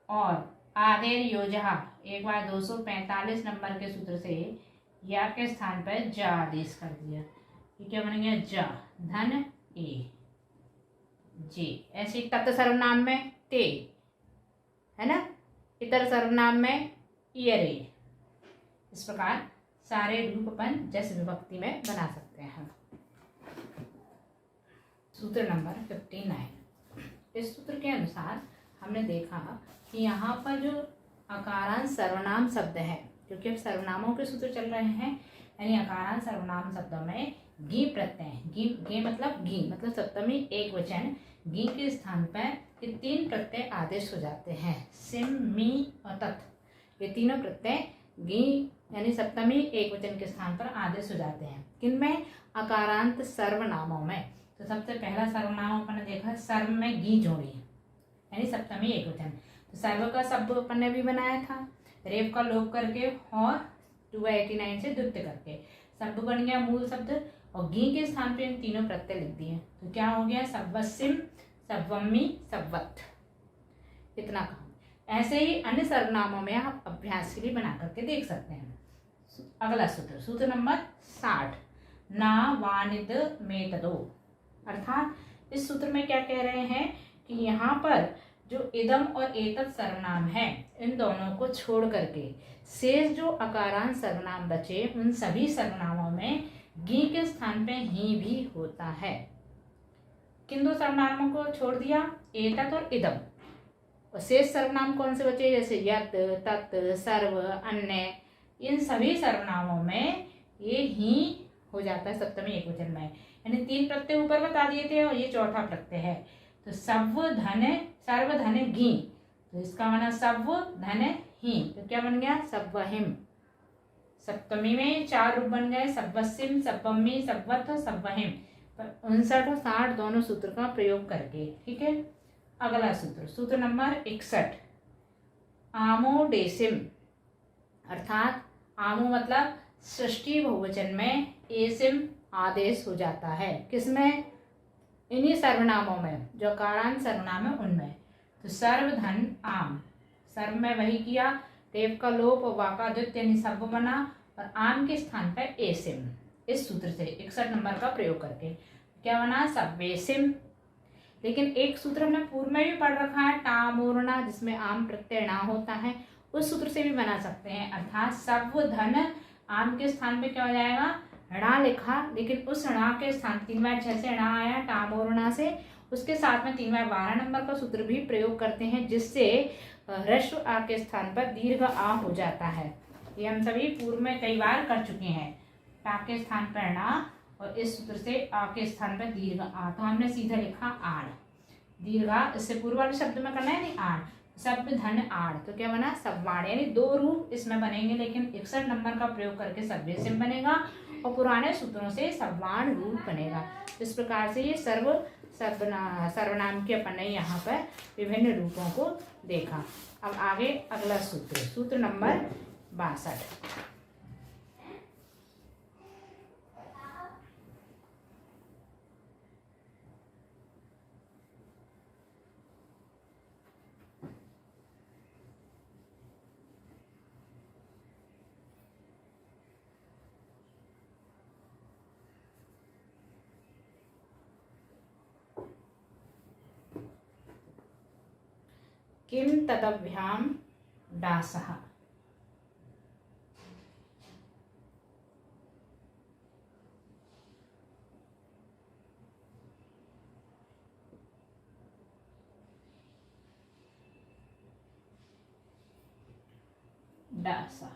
और आदेर योजहा 1/245 नंबर के सूत्र से या के स्थान पर जा आदेश कर दिया। ये क्या बन गया जा, धन ए जे। ऐसे तत् सर्वनाम में ते है ना, इतर सर्वनाम में इयरे। इस प्रकार सारे रूप अपन जस विभक्ति में बना सकते हैं। सूत्र नंबर 59। इस सूत्र के अनुसार हमने देखा कि यहाँ पर जो अकारांत सर्वनाम शब्द है, क्योंकि अब सर्वनामों के सूत्र चल रहे हैं, यानी अकारांत सर्वनाम शब्दों में गी प्रत्यय, गी मतलब सप्तमी एक वचन, गी के स्थान पर ये 3 प्रत्यय आदेश हो जाते हैं, सिम मी और तत्। ये तीनों प्रत्यय गी यानी सप्तमी एक वचन के स्थान पर आदेश हो जाते हैं। किनमें, अकारांत सर्वनामों में। तो सबसे पहला सर्वनाम अपन ने देखा सर्व में गी जोड़ी यानी सप्तमी एक वचन। तो सर्व का शब्द अपन ने भी बनाया था, रेप का लोप करके और 2/89 से द्वित्य करके शब्द बन गया मूल शब्द, और गी के स्थान पे इन तीनों प्रत्यय लिख दिए। तो क्या हो गया, सब्बसिम, सब्बम्मी, सब्बत। इतना काम। ऐसे ही अन्य सर्वनामों में आप अभ्यास के लिए बना करके देख सकते हैं। अगला सूत्र, सूत्र नंबर 60, ना वानिद मेतदो। अर्थात इस सूत्र में क्या कह रहे हैं कि यहाँ पर जो इदम और एतत् सर्वनाम है, इन दोनों को छोड़ करके शेष जो अकारांत सर्वनाम बचे, उन सभी सर्वनामों में गी के स्थान पे ही भी होता है। किन दो सर्वनामों को छोड़ दिया, एतत् और इदम, और शेष सर्वनाम कौन से बचे, जैसे यत, तत्, सर्व, अन्य। इन सभी सर्वनामों में ये ही हो जाता है सप्तमी एक वचन में, यानी 3 प्रत्यय ऊपर बता दिए थे और ये चौथा प्रत्यय है। तो सर्व धन घी, तो इसका माना सब धन ही, तो क्या बन गया, सब्वहिम। सप्तमी में 4 रूप बन गए, सब्बसिम, सब्बम्मी, सब्बत, सब्वहिम। 59 और 60 दोनों सूत्र का प्रयोग करके। ठीक है, अगला सूत्र, सूत्र नंबर 61, आमोडेसिम। अर्थात आमो मतलब षष्ठी बहुवचन में, एसिम आदेश हो जाता है। किसमें, इन्हीं सर्वनामों में, जो अकारांत सर्वनाम है उनमें। तो सर्व धन आम, सर्व में वही किया, टेप का लोप और वाका द्वित्य यानी सब बना, और आम के स्थान पर एसिम। इस सूत्र से 61 नंबर का प्रयोग करके क्या बना, सब्बेसिम। लेकिन एक सूत्र हमने पूर्व में भी पढ़ रखा है, टामोरना, जिसमें आम प्रत्यय ना होता है, उस सूत्र से भी बना सकते हैं। अर्थात सब धन आम के स्थान पे क्या हो जाएगा, णा लिखा, लेकिन उस णा के स्थान 3/6 से णा आया टामोरना से, उसके साथ में 3/12 नंबर का सूत्र भी प्रयोग करते हैं, जिससे ह्रस्व आ के स्थान पर दीर्घ आ हो जाता है। ये हम सभी पूर्व में कई बार कर चुके हैं। टा के स्थान पर णा और इस सूत्र से आ के स्थान पर दीर्घ आ, तो हमने सीधा लिखा आड़, दीर्घा इससे पूर्व वाले शब्द में करना है नहीं, आड़, सब धन आड़, तो क्या बना, सब्वाण। यानी 2 रूप इसमें बनेंगे, लेकिन 61 नंबर का प्रयोग करके सब्बेसिम बनेगा और पुराने सूत्रों से सब्वाण रूप बनेगा। इस प्रकार से ये सर्वनाम के अपन ने यहाँ पर विभिन्न रूपों को देखा। अब आगे अगला सूत्र, सूत्र नंबर 62, किम तदभ्याम दासः। डासा।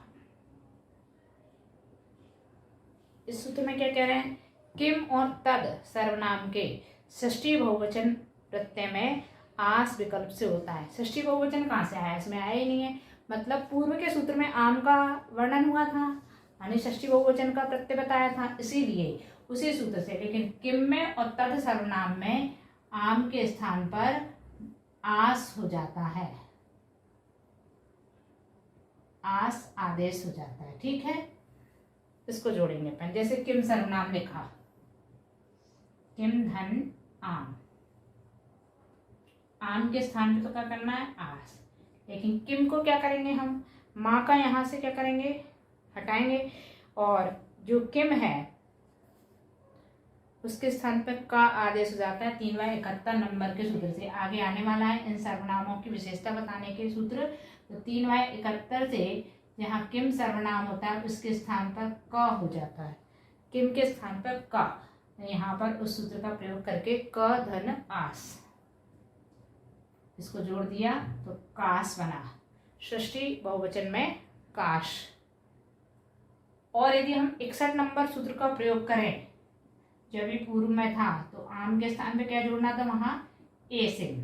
इस सूत्र में क्या कह रहे हैं, किम और तद सर्वनाम के षष्ठी बहुवचन प्रत्यय में आस विकल्प से होता है। षष्ठी बहुवचन कहाँ से आया, इसमें आया ही नहीं है। मतलब पूर्व के सूत्र में आम का वर्णन हुआ था, यानी षष्ठी बहुवचन का प्रत्यय बताया था, इसीलिए उसी सूत्र से। लेकिन किम में और तद सर्वनाम में आम के स्थान पर आस हो जाता है, आस आदेश हो जाता है। ठीक है, इसको जोड़ेंगे अपन। जैसे किम सर्वनाम लिखा, किम धन आम, आम के स्थान पे तो क्या करना है, आस। लेकिन किम को क्या करेंगे हम, माँ का यहाँ से क्या करेंगे, हटाएंगे, और जो किम है उसके स्थान पर का आदेश हो जाता है 3/71 नंबर के सूत्र से। आगे आने वाला है इन सर्वनामों की विशेषता बताने के सूत्र। तो 3/71 से जहाँ किम सर्वनाम होता है उसके स्थान पर क हो जाता है, किम के स्थान पर का। यहाँ पर उस सूत्र का प्रयोग करके क धन आस, इसको जोड़ दिया तो काश बना, षष्ठी बहुवचन में काश। और यदि हम 61 नंबर सूत्र का प्रयोग करें, जब भी पूर्व में था तो आम के स्थान पे क्या जोड़ना था, वहां एसिम,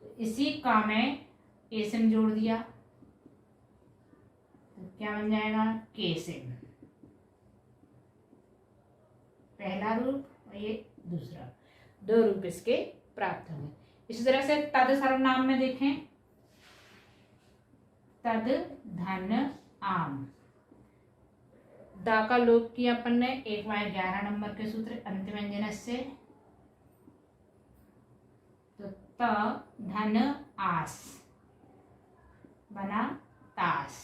तो इसी का में एसिम जोड़ दिया तो क्या बन जाएगा, केसिम। पहला रूप और ये दूसरा, दो रूप इसके प्राप्त होंगे। इसी तरह से तद सर्वनाम में देखें, तद धन आम, दा का लोप किया अपन ने 1/11 नंबर के सूत्र अंतिम व्यंजन से। तो त धन आस बना तास,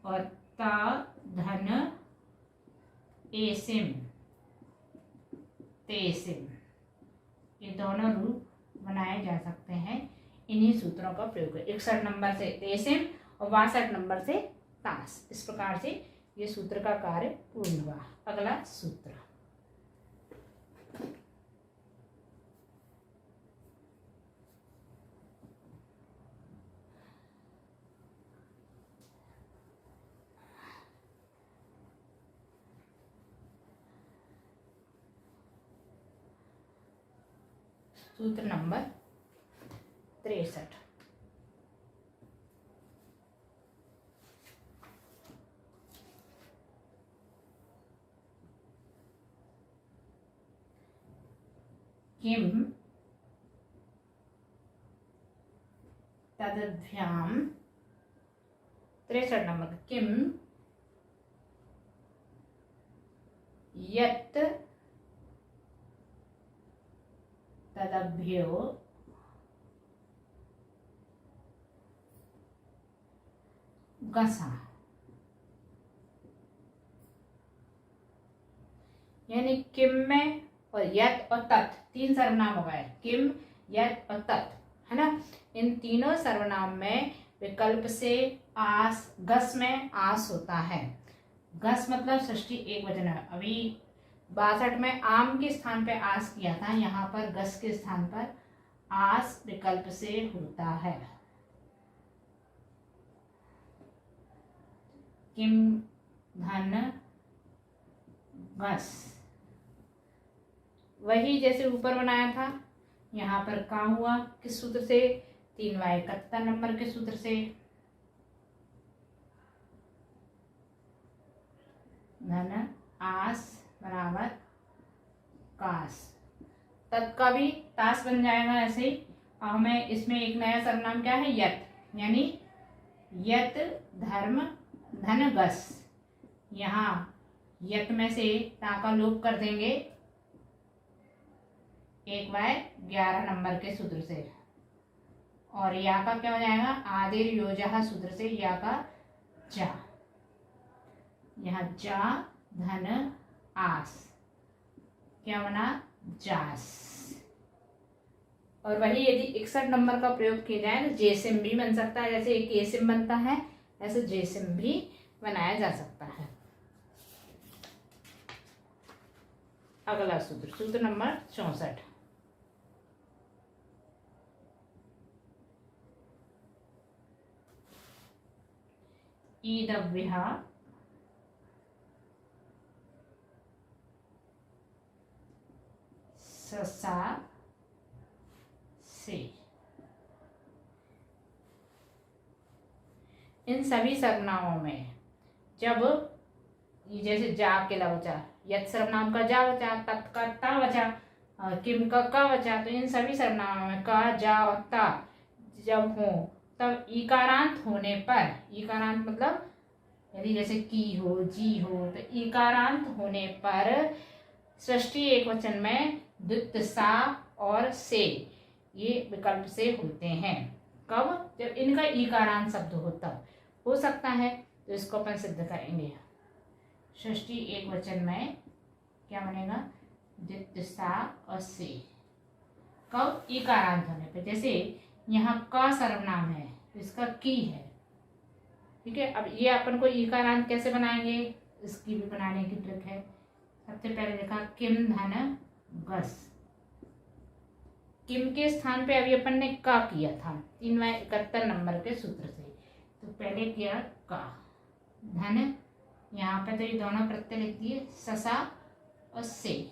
और त धन एसिम तेसिम, ये दोनों रूप बनाए जा सकते हैं इन्हीं सूत्रों का प्रयोग कर। 61 नंबर से तेसिम और 62 नंबर से तास। इस प्रकार से ये सूत्र का कार्य पूर्ण हुआ। अगला सूत्र, सूत्र नंबर 63। किम तदभ्याम, 63 नंबर, किम यत् तदभ्यो गसा, यानी किम में और यत और तत् तीन सर्वनाम हो गए, किम यत और तत्, है ना। इन तीनों सर्वनाम में विकल्प से आस, गस में आस होता है। गस मतलब षष्ठी एक वचन है। अभी 62 में आम के स्थान पे आस किया था, यहाँ पर गस के स्थान पर आस विकल्प से होता है। किम धन गस, वही जैसे ऊपर बनाया था, यहाँ पर का हुआ किस सूत्र से, 3/71 नंबर के सूत्र से। धन आस बराबर कास, तत् का भी तास बन जाएगा ऐसे ही। अब हमें इसमें एक नया सर्वनाम क्या है, यत, यानी यत धर्म धन गस। यहाँ यत में से ता का लोप कर देंगे 1/11 नंबर के सूत्र से, और या का क्या हो जाएगा, आदिर योजह सूत्र से या का जा, यहाँ जा धन आस, क्या बना, जास। और वही यदि 61 नंबर का प्रयोग किया जाए तो जेसिम भी बन सकता है, जैसे एक एसिम बनता है ऐसे जेसिम भी बनाया जा सकता है। अगला सूत्र, सूत्र नंबर 64। ईदव्यः ससा से। इन सभी सर्वनामों में जब ये जैसे जा के ला बचा, यत सर्वनाम का जा बचा, तत् का ता बचा, किम का बचा, तो इन सभी सर्वनामों में का, जा और ता जब हो तब ईकारांत होने पर, ईकारांत मतलब यदि जैसे की हो, जी हो, तो ईकारांत होने पर षष्ठी एकवचन में द्वित्व सा और से ये विकल्प से होते हैं। कब? जब इनका ईकारांत शब्द हो तब हो सकता है, तो इसको अपन सिद्ध करेंगे। षष्ठी एकवचन में क्या बनेगा? द्वित्व सा और से। कब? ईकारांत होने पर। जैसे यहाँ का सर्वनाम है तो इसका की है, ठीक है। अब ये अपन को ईकारांत कैसे बनाएंगे, इसकी भी बनाने की ट्रिक है। सबसे पहले देखा किम धन गस, किम के स्थान पे अभी अपन ने का किया था 371 नंबर के सूत्र से। तो पहले किया का, धन, यहाँ पे तो ये दोनों प्रत्यय लिख दिए, ससा और से।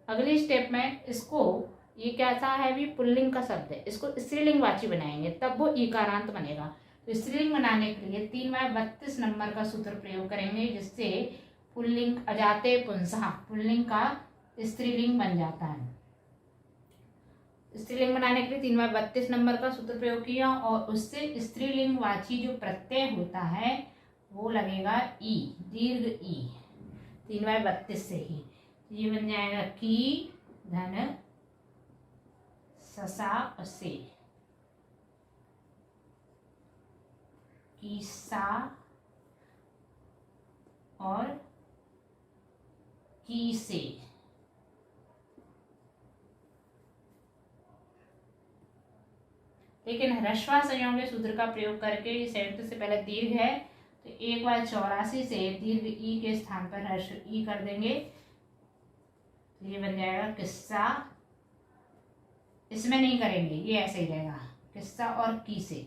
अगली स्टेप में इसको, ये कैसा है, भी पुल्लिंग का शब्द है, इसको स्त्रीलिंगवाची बनाएंगे तब वो ईकारांत बनेगा। तो स्त्रीलिंग बनाने के लिए 3/32 नंबर का सूत्र प्रयोग करेंगे, जिससे पुल्लिंग अजाते पुंसः, पुल्लिंग का स्त्रीलिंग बन जाता है। स्त्रीलिंग बनाने के लिए 3/32 नंबर का सूत्र प्रयोग किया और उससे स्त्रीलिंगवाची जो प्रत्यय होता है वो लगेगा ई, दीर्घ ई, 3/32 से ही। ये बन जाएगा की धन ससा और से, कीसा और की से। लेकिन ह्रस्व संयोगी सूत्र का प्रयोग करके ये संयुक्त से पहले दीर्घ है तो 1/84 से दीर्घ ई के स्थान पर ह्रस्व ई कर देंगे, तो ये बन जाएगा किस्सा। इसमें नहीं करेंगे, ये ऐसे ही रहेगा, किस्सा और की से।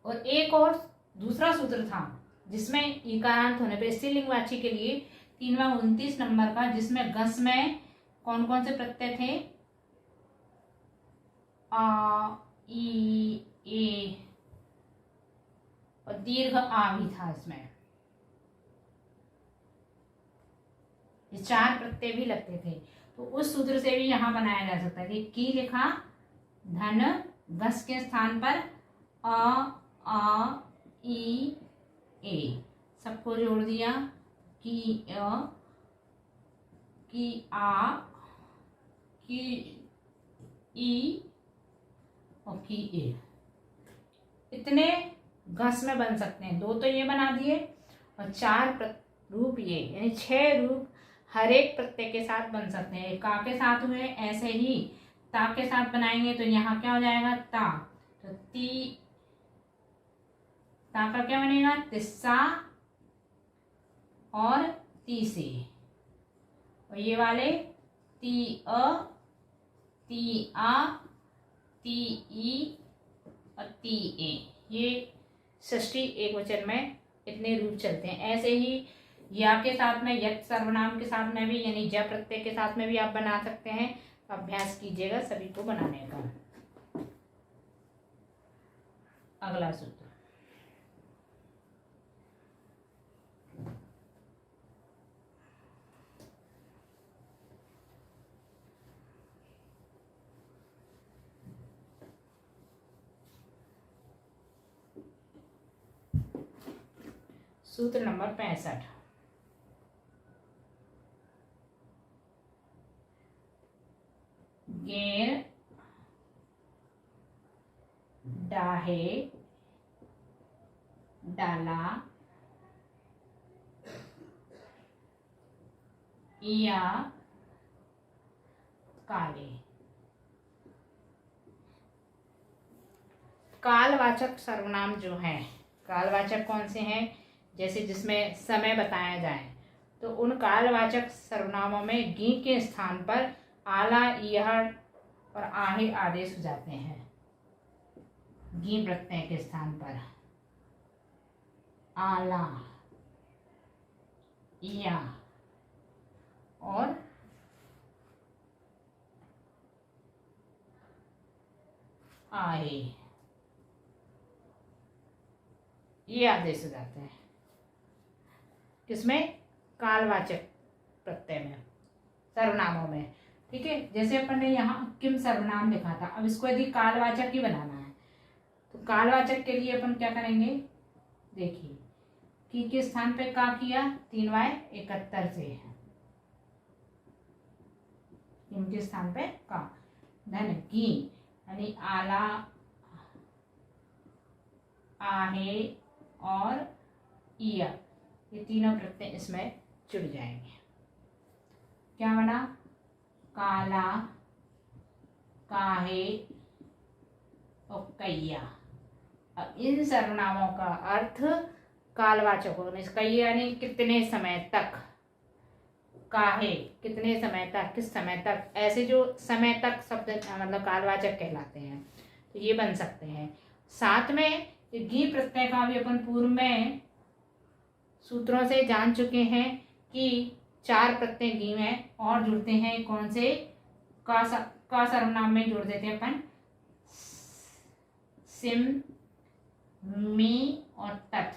और एक और दूसरा सूत्र था जिसमें ईकारांत होने पर स्त्रीलिंगवाची के लिए 3/29 नंबर का, जिसमें गस में कौन कौन से प्रत्यय थे, आ, ई, ए और दीर्घ आ भी था। इसमें ये 4 प्रत्यय भी लगते थे, तो उस सूत्र से भी यहां बनाया जा सकता है। की लिखा, धन गस के स्थान पर आ, ई, ए सबको जोड़ दिया, की आ, की ई और की ए। इतने घस में बन सकते हैं। 2 तो ये बना दिए और 4 रूप ये, यानी 6 रूप हर एक प्रत्यय के साथ बन सकते हैं। का के साथ हुए, ऐसे ही ता के साथ बनाएंगे तो यहाँ क्या हो जाएगा, ता, तो ता का क्या बनेगा, तिस्सा और ती से। और ये वाले ती आ, ती ई और ती ए, ये षष्ठी एकवचन में इतने रूप चलते हैं। ऐसे ही या के साथ में, यत सर्वनाम के साथ में भी, यानी ज प्रत्यय के साथ में भी आप बना सकते हैं। अभ्यास कीजिएगा सभी को बनाने का। अगला सूत्र, सूत्र नंबर 65। गेर, डाहे, डाला, या काले। कालवाचक सर्वनाम जो है, कालवाचक कौन से हैं, जैसे जिसमें समय बताया जाए, तो उन कालवाचक सर्वनामों में गी के स्थान पर आला, यह और आहे आदेश हो जाते हैं। गी प्रत्यय के स्थान पर आला, या और आए, ये आदेश हो जाते हैं। किसमें? कालवाचक प्रत्यय में, सर्वनामों में। ठीक है, जैसे अपन ने यहाँ किम सर्वनाम लिखा था, अब इसको यदि कालवाचक ही बनाना है तो कालवाचक के लिए अपन क्या करेंगे? देखिए, की के स्थान पे का किया 3y71 से, किम के स्थान पे का, धन की यानी आला, आहे और इया, ये तीनों प्रत्यय इसमें जुड़ जाएंगे। क्या बना? काला, काहे और कैया। अब इन सर्वनामों का अर्थ कालवाचक होने, कैया यानी कितने समय तक, काहे कितने समय तक, किस समय तक, ऐसे जो समय तक शब्द मतलब कालवाचक कहलाते हैं, तो ये बन सकते हैं। साथ में गी प्रत्यय का भी अपन पूर्व में सूत्रों से जान चुके हैं कि 4 प्रत्यय गी में और जुड़ते हैं। कौन से? का सर्वनाम में जोड़ देते हैं अपन सिम, मी और तत्,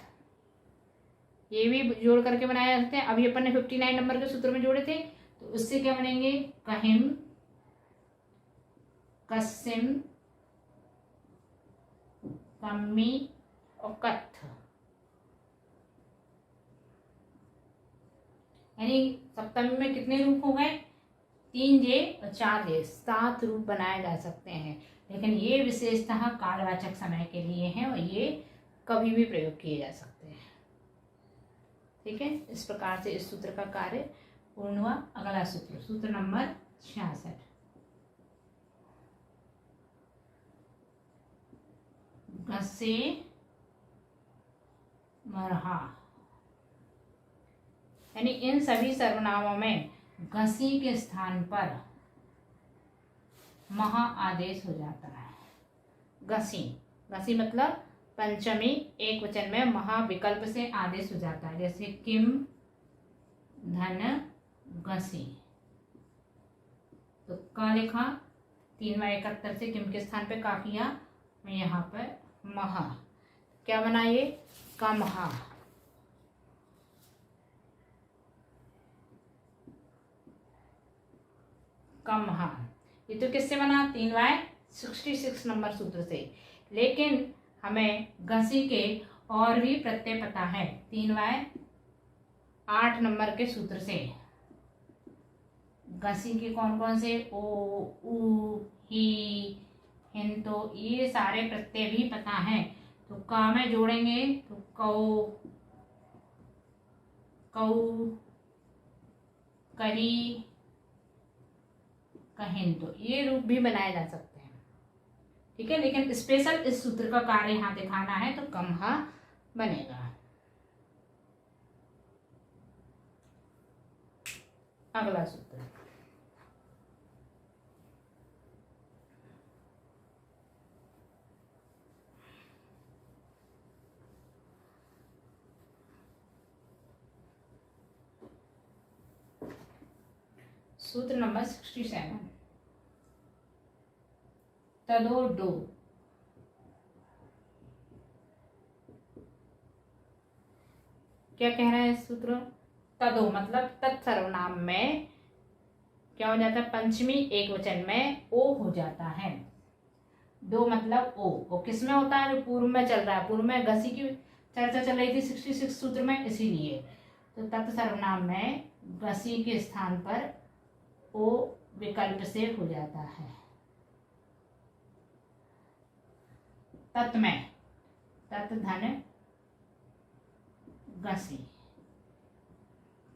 ये भी जोड़ करके बनाए जाते हैं। अभी अपन ने 59 नंबर के सूत्र में जोड़े थे, तो उससे क्या बनेंगे? कहिम, कसिम, कम्मी और कत्थ, यानी सप्तमी में कितने रूप हो गए? 3 जे और 4 जे, 7 रूप बनाए जा सकते हैं। लेकिन ये विशेषतः कालवाचक समय के लिए हैं और ये कभी भी प्रयोग किए जा सकते हैं। ठीक है, इस प्रकार से इस सूत्र का कार्य पूर्ण हुआ। अगला सूत्र, सूत्र नंबर 66, घसे मरहा, यानी इन सभी सर्वनामों में घसी के स्थान पर महा आदेश हो जाता है। घसी, घसी मतलब पंचमी एक वचन में महा विकल्प से आदेश हो जाता है। जैसे किम धन घसी, तो का लिखा 3y71 से किम के स्थान पे का किया, मैं यहाँ पर महा, क्या बना ये? कमहा, कमहा। ये तो किससे बना? 3y66 नंबर सूत्र से। लेकिन हमें घसी के और भी प्रत्यय पता है 3y8 नंबर के सूत्र से। घसी के कौन कौन से? ओ, उ, ही, हिन, तो ये सारे प्रत्यय भी पता है। तो का में जोड़ेंगे तो कौ, कौ, कही, कहिन, तो ये रूप भी बनाए जा सकते हैं। ठीक है, लेकिन स्पेशल इस सूत्र का कार्य यहाँ दिखाना है तो कमहा बनेगा। अगला सूत्र, सूत्र नंबर 67, तदो डो, क्या कह रहा है सूत्र? तदो मतलब तत्सर्वनाम में क्या हो जाता है? पंचमी एक वचन में ओ हो जाता है। दो मतलब ओ किस में होता है? जो पूर्व में चल रहा है, पूर्व में घसी की चर्चा चल रही थी 66 सूत्र में, इसीलिए तो तत्सर्वनाम में घसी के स्थान पर ओ विकल्प से हो जाता है। तत् में तत् धन घसी,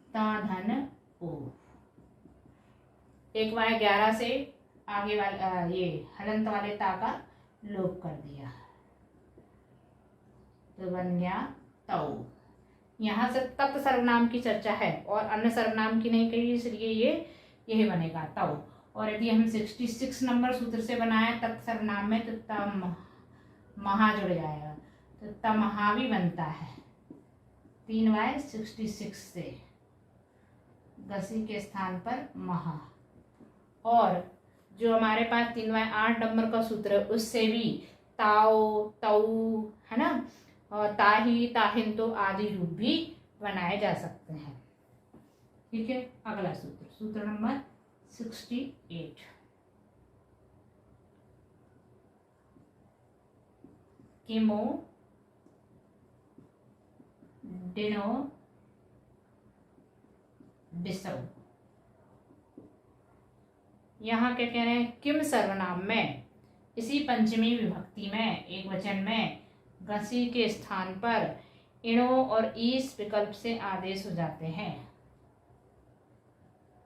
ता धन ओ, 1y11 से आगे वाले ये हलंत वाले ता का लोप कर दिया तो बन गया तौ। यहाँ से तत् सर्वनाम की चर्चा है और अन्य सर्वनाम की नहीं कही, इसलिए ये यही बनेगा तौ। और यदि हम 66 नंबर सूत्र से बनाए तत् सर्वनाम में तो तम, महा जुड़ जाएगा तो तमहा भी बनता है 3y66 से, गसी के स्थान पर महा। और जो हमारे पास 3y8 नंबर का सूत्र है उससे भी ताओ तऊ है ना, और ताही ताहिन तो आदि रूप भी बनाए जा सकते हैं। ठीक है, अगला सूत्र, सूत्र नंबर 68। किमो डिनो डिसो। यहाँ क्या कह रहे हैं, किम सर्वनाम में इसी पंचमी विभक्ति में एक वचन में गसी के स्थान पर इणो और ईस विकल्प से आदेश हो जाते हैं।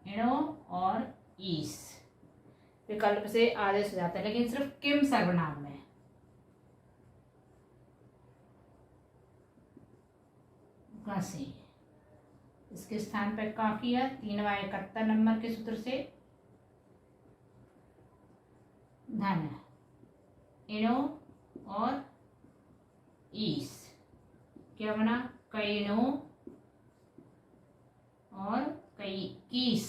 इणो और ईस विकल्प से आदेश हो जाते हैं, लेकिन सिर्फ किम सर्वनाम में। गसी इसके स्थान पर का किया 3y71 नंबर के सूत्र से धन, इनो और ईस क्या बना, कईनो और कई कीस,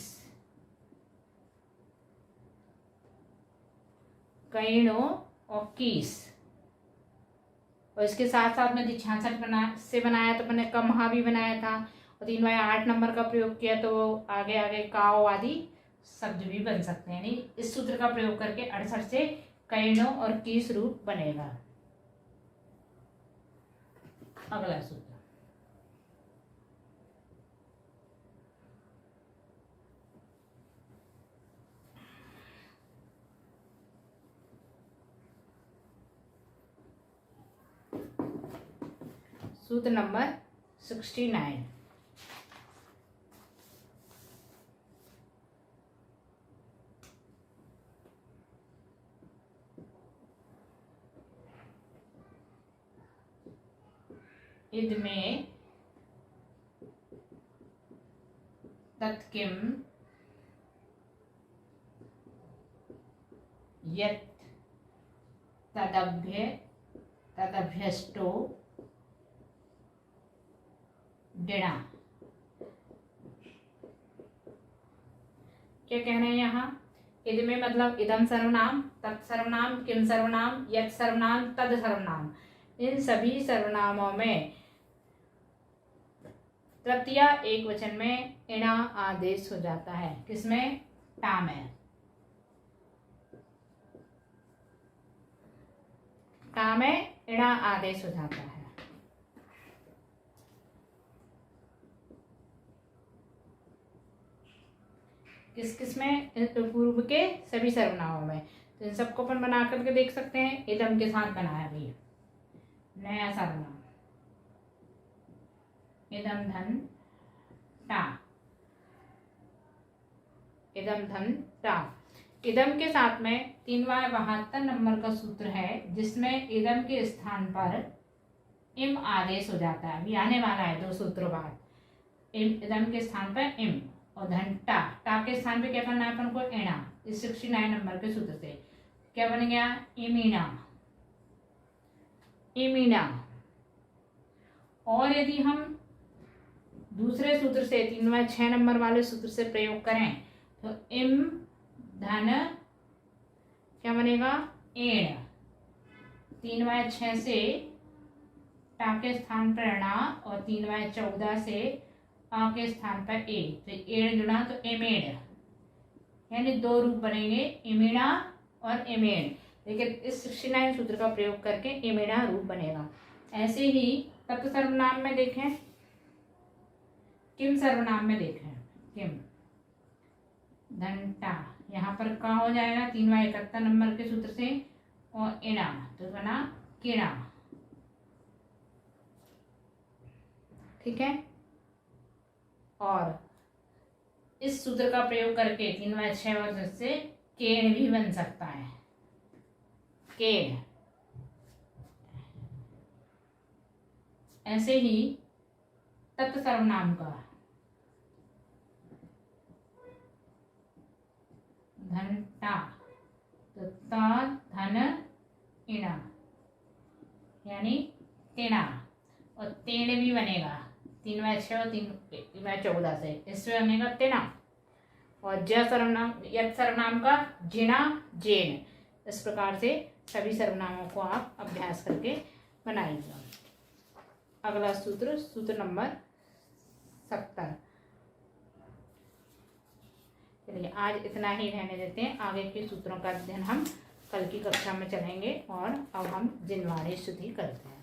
कईनो और कीस। और इसके साथ साथ में 66 से बनाया तो मैंने कमहा भी बनाया था, और 3y8 नंबर का प्रयोग किया तो आगे आगे काओ आदि शब्द भी बन सकते हैं। यानी इस सूत्र का प्रयोग करके 68 से कईनो और कीस रूप बनेगा। अगला सूत्र, सूत्र नंबर 69। इद में तत्किम यत् तदभ्य तदभ्यष्टो डिणा। क्या कह रहे हैं यहाँ, इद में मतलब इदम सर्वनाम, तत् सर्वनाम, किम सर्वनाम, यत् सर्वनाम, तद सर्वनाम, इन सभी सर्वनामों में तृतीय एक वचन में इणा आदेश हो जाता है। किसमें, टा में। टा में इणा आदेश हो जाता है। किस किस में, पूर्व के सभी सर्वनामों में। तो इन सबको अपन बना करके देख सकते हैं। इदम के साथ बनाया भी नया सर्वनाम, इदम धन टा, इदम धन टा। इदम के साथ में 3y72 नंबर का सूत्र है, जिसमें इदम के स्थान पर इम आदेश हो जाता है। अभी आने वाला है 2 सूत्रों बाद। इदम के स्थान पर इम और धन टा, टा के स्थान पे क्या करना है अपन को, एना। इस 69 नंबर के सूत्र से क्या बन गया, इमीना, इमीना। और यदि हम दूसरे सूत्र से 3y6 नंबर वाले सूत्र से प्रयोग करें तो इम धन क्या बनेगा, एण। 3y6 से टा के स्थान पर णा और 3y14 से आ के स्थान पर ए, तो एण जुड़ा तो एमेण, यानी 2 रूप बनेंगे, इमीणा और एमेण। लेकिन इस 69 सूत्र का प्रयोग करके इमीणा रूप बनेगा। ऐसे ही तत्व सर्वनाम में देखें, किम सर्वनाम में देखें, किम धनटा, यहाँ पर का हो जाएगा 3y71 नंबर के सूत्र से, और इणा तो बना किणा। ठीक है, और इस सूत्र का प्रयोग करके 3y6 से केण भी बन सकता है, केण। ऐसे ही तत्व सर्वनाम का धनटा, तो ता धन इणा, तीन भी बनेगा, 3 में 6 और 3 में 14 से, इससे बनेगा तिना। और ज सर्वनाम, यद सर्वनाम का जिना जेन। इस प्रकार से सभी सर्वनामों को आप अभ्यास करके बनाइएगा। अगला सूत्र, सूत्र नंबर 70। चलिए आज इतना ही रहने देते हैं, आगे के सूत्रों का अध्ययन हम कल की कक्षा में चलेंगे। और अब हम जिनवाणी स्तुति करते हैं।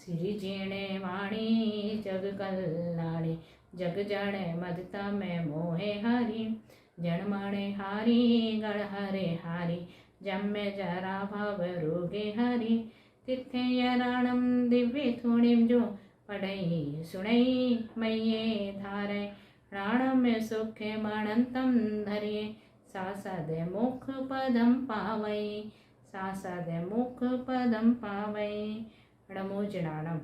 श्री जीणे वाणी जग कल्याणी, जग जड़े मदता में मोहे हरि, जन मणे हारी गण हरे हारी, जम में जरा भव रोगे हरि, तिथे यराणम दिव्य थोड़िम जो पढ़ई सुनई मैये धारे, प्राण में सुखे मणंतम धरिये, सासद मुख पदम पावई, सासद मुख पदम पावई। नमो जिनाणम।